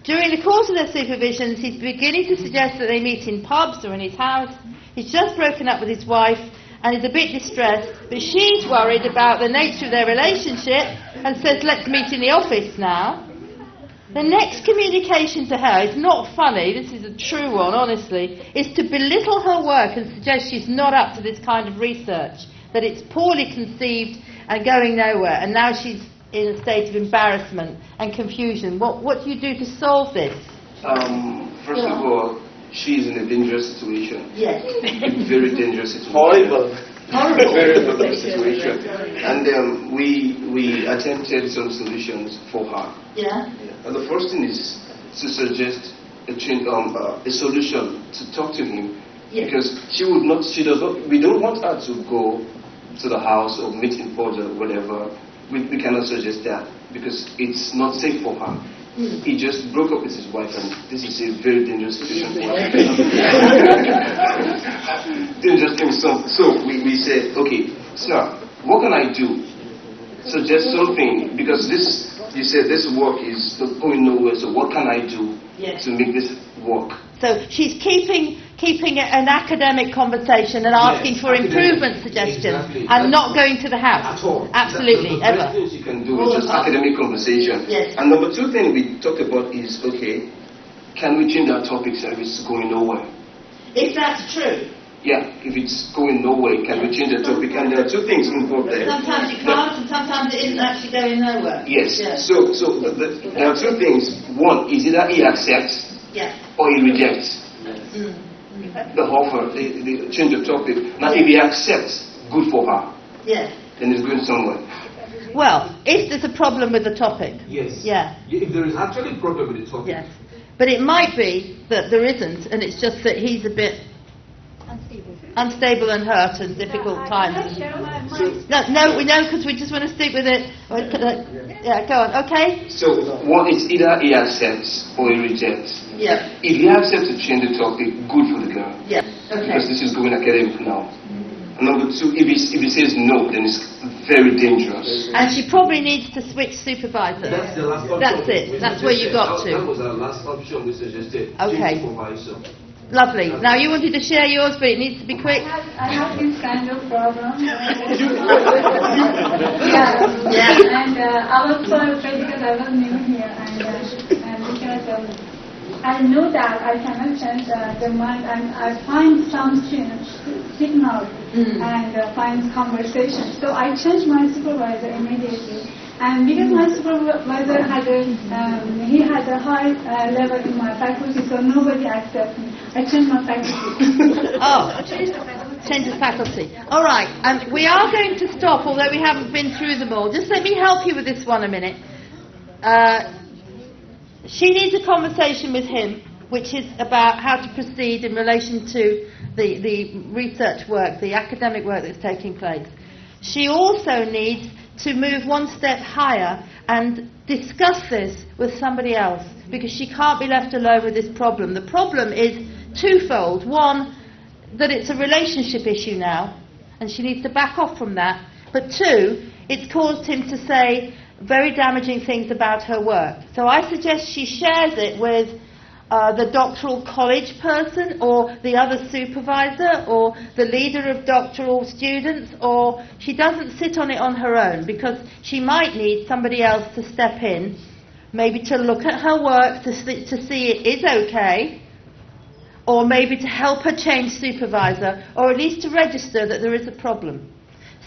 During the course of their supervisions, he's beginning to suggest that they meet in pubs or in his house. He's just broken up with his wife and is a bit distressed, but she's worried about the nature of their relationship and says, let's meet in the office now. The next communication to her is not funny, this is a true one, honestly, is to belittle her work and suggest she's not up to this kind of research, that it's poorly conceived and going nowhere, and now she's in a state of embarrassment and confusion. What do you do to solve this?
First of all, she's in a dangerous situation.
Yes.
A very dangerous situation.
Horrible.
Very horrible situation. And we attempted some solutions for her.
Yeah.
And the first thing is to suggest a solution to talk to him, because she does not. We don't want her to go to the house or meet in pubs or whatever. We cannot suggest that because it's not safe for her. He just broke up with his wife, and this is a very dangerous situation for her. Dangerous thing. So we said, okay, sir, what can I do? Suggest something, because you said this work is not going nowhere, so what can I do to make this work?
So she's keeping an academic conversation and asking for improvement suggestions and not going to the house.
At all.
Absolutely,
the
ever.
best things you can do is just academic conversation.
Yes.
And number two thing we talked about is, okay, can we change our topic so it's going nowhere?
If that's true.
Yeah, if it's going nowhere, can we change the topic? And there are two things involved there.
Sometimes you can't, and sometimes it isn't actually going nowhere.
Yes. So there are two things. One is either he accepts or he rejects the offer, the change of topic. Now, if he accepts, good for her.
Yes.
Then it's going somewhere.
Well, if there's a problem with the topic.
Yes.
Yeah.
If there is actually a problem with the topic.
Yes. But it might be that there isn't, and it's just that he's a bit unstable and hurt and difficult times. No, we know, because we just want to stick with it. Yeah, go on. Okay.
So one is either he accepts or he rejects.
Yeah.
If he accepts to change the topic, good for the girl.
Yeah. Okay.
Because this is going academic now. And number two, if he says no, then it's very dangerous.
And she probably needs to switch supervisor.
That's the last option.
That's it. That's where you got to.
That was our last option we suggested.
Okay.
Supervisor.
Lovely. Now you wanted to share yours, but it needs to be quick.
I have this kind of problem.
Yeah.
And I was so afraid because I was new here, and because I know that I cannot change the mind, and I find some signal and find conversation. So I changed my supervisor immediately. And because my supervisor had he had a high level in my faculty, so nobody accepted me. I changed my faculty.
Oh, change of faculty. All right, we are going to stop, although we haven't been through them all. Just let me help you with this one a minute. She needs a conversation with him, which is about how to proceed in relation to the research work, the academic work that's taking place. She also needs to move one step higher and discuss this with somebody else, because she can't be left alone with this problem. The problem is twofold. One, that it's a relationship issue now, and she needs to back off from that. But two, it's caused him to say very damaging things about her work. So I suggest she shares it with the doctoral college person, or the other supervisor, or the leader of doctoral students, or she doesn't sit on it on her own, because she might need somebody else to step in, maybe to look at her work to see it is okay, or maybe to help her change supervisor, or at least to register that there is a problem.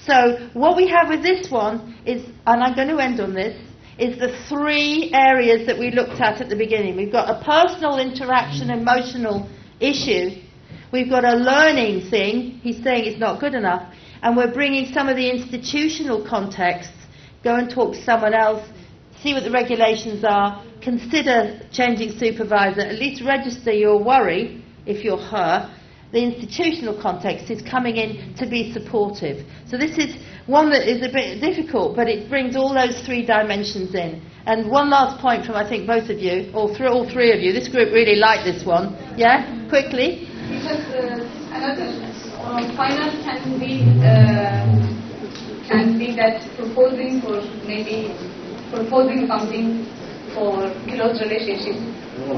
So what we have with this one is, and I'm going to end on this, is the three areas that we looked at the beginning. We've got a personal interaction, emotional issue. We've got a learning thing. He's saying it's not good enough. And we're bringing some of the institutional contexts. Go and talk to someone else. See what the regulations are. Consider changing supervisor. At least register your worry if you're her. The institutional context is coming in to be supportive. So this is one that is a bit difficult, but it brings all those three dimensions in. And one last point from, I think, both of you, or all three of you. This group really liked this one. Yeah? Quickly.
Because another finance can be
can see that proposing something for close relationship.
No.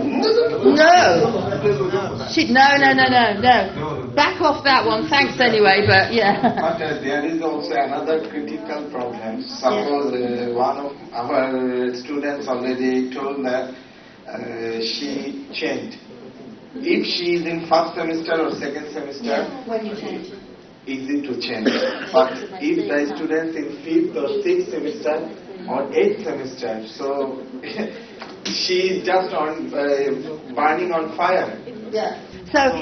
Back off that one. Thanks anyway, but yeah.
But there is also another critical problem. Suppose one of our students already told that she changed. If she is in first semester or second semester,
when you change.
easy to change. But if the students in fifth or sixth semester or eighth semester, so she is just on burning on fire.
Yeah. So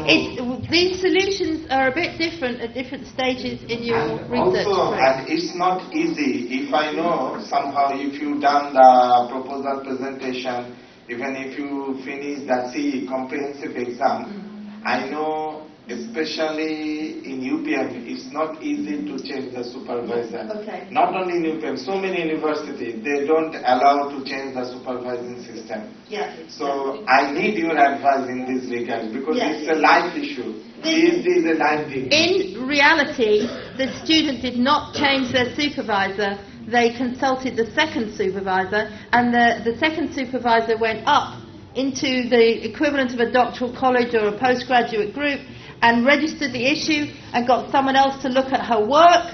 these solutions are a bit different at different stages in your research.
Also, and it's not easy. If I know somehow, if you done the proposal presentation, even if you finish the CE comprehensive exam, I know especially in UPM, it's not easy to change the supervisor.
Okay.
Not only in UPM, so many universities, they don't allow to change the supervising system.
Yeah.
So I need your advice in this regard because it's a life issue. This is a life issue.
In reality, the student did not change their supervisor. They consulted the second supervisor, and the second supervisor went up into the equivalent of a doctoral college or a postgraduate group and registered the issue and got someone else to look at her work,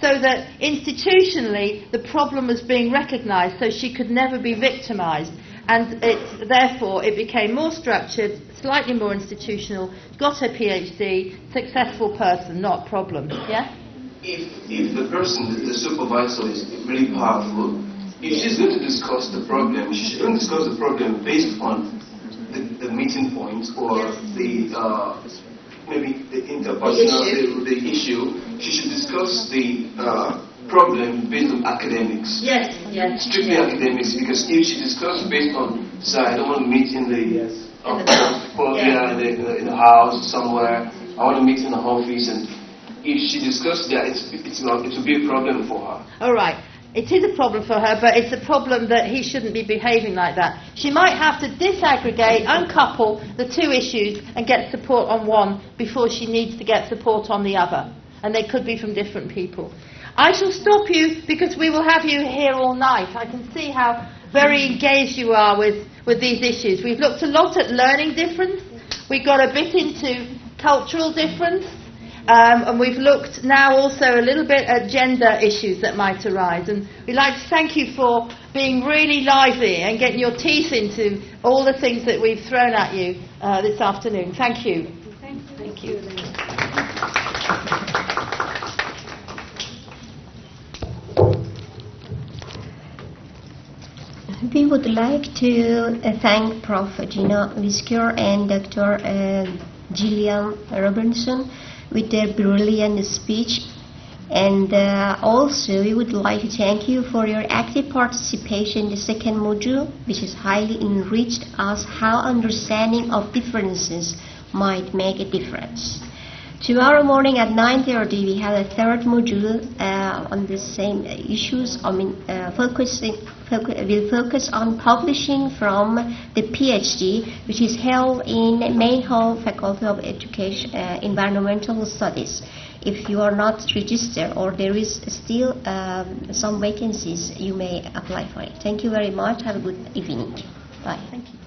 so that institutionally the problem was being recognised, so she could never be victimised. And therefore it became more structured, slightly more institutional, got her PhD, successful person, not problem. Yeah?
If the person, the supervisor, is really powerful, if she's going to discuss the problem, she shouldn't discuss the problem based on the meeting point or maybe the interpersonal, the issue. She should discuss the problem based on academics.
Yes.
Strictly academics, because if she discusses based on, say, I don't want to meet in the in the house somewhere, I want to meet in the office, and if she discusses that, it will be a problem for her.
All right. It is a problem for her, but it's a problem that he shouldn't be behaving like that. She might have to disaggregate, uncouple the two issues and get support on one before she needs to get support on the other. And they could be from different people. I shall stop you because we will have you here all night. I can see how very engaged you are with these issues. We've looked a lot at learning difference. We got a bit into cultural difference. And we've looked now also a little bit at gender issues that might arise. And we'd like to thank you for being really lively and getting your teeth into all the things that we've thrown at you this afternoon. Thank you. Thank you.
We would like to thank Prof. Gina Wisker and Dr. Gillian Robinson with their brilliant speech, and also we would like to thank you for your active participation in the second module, which has highly enriched us how understanding of differences might make a difference. Tomorrow morning at 9:30 we have a third module on the same issues. We'll focus on publishing from the PhD, which is held in Main Hall, Faculty of Education, Environmental Studies. If you are not registered or there is still some vacancies, you may apply for it. Thank you very much. Have a good evening. Bye.
Thank you.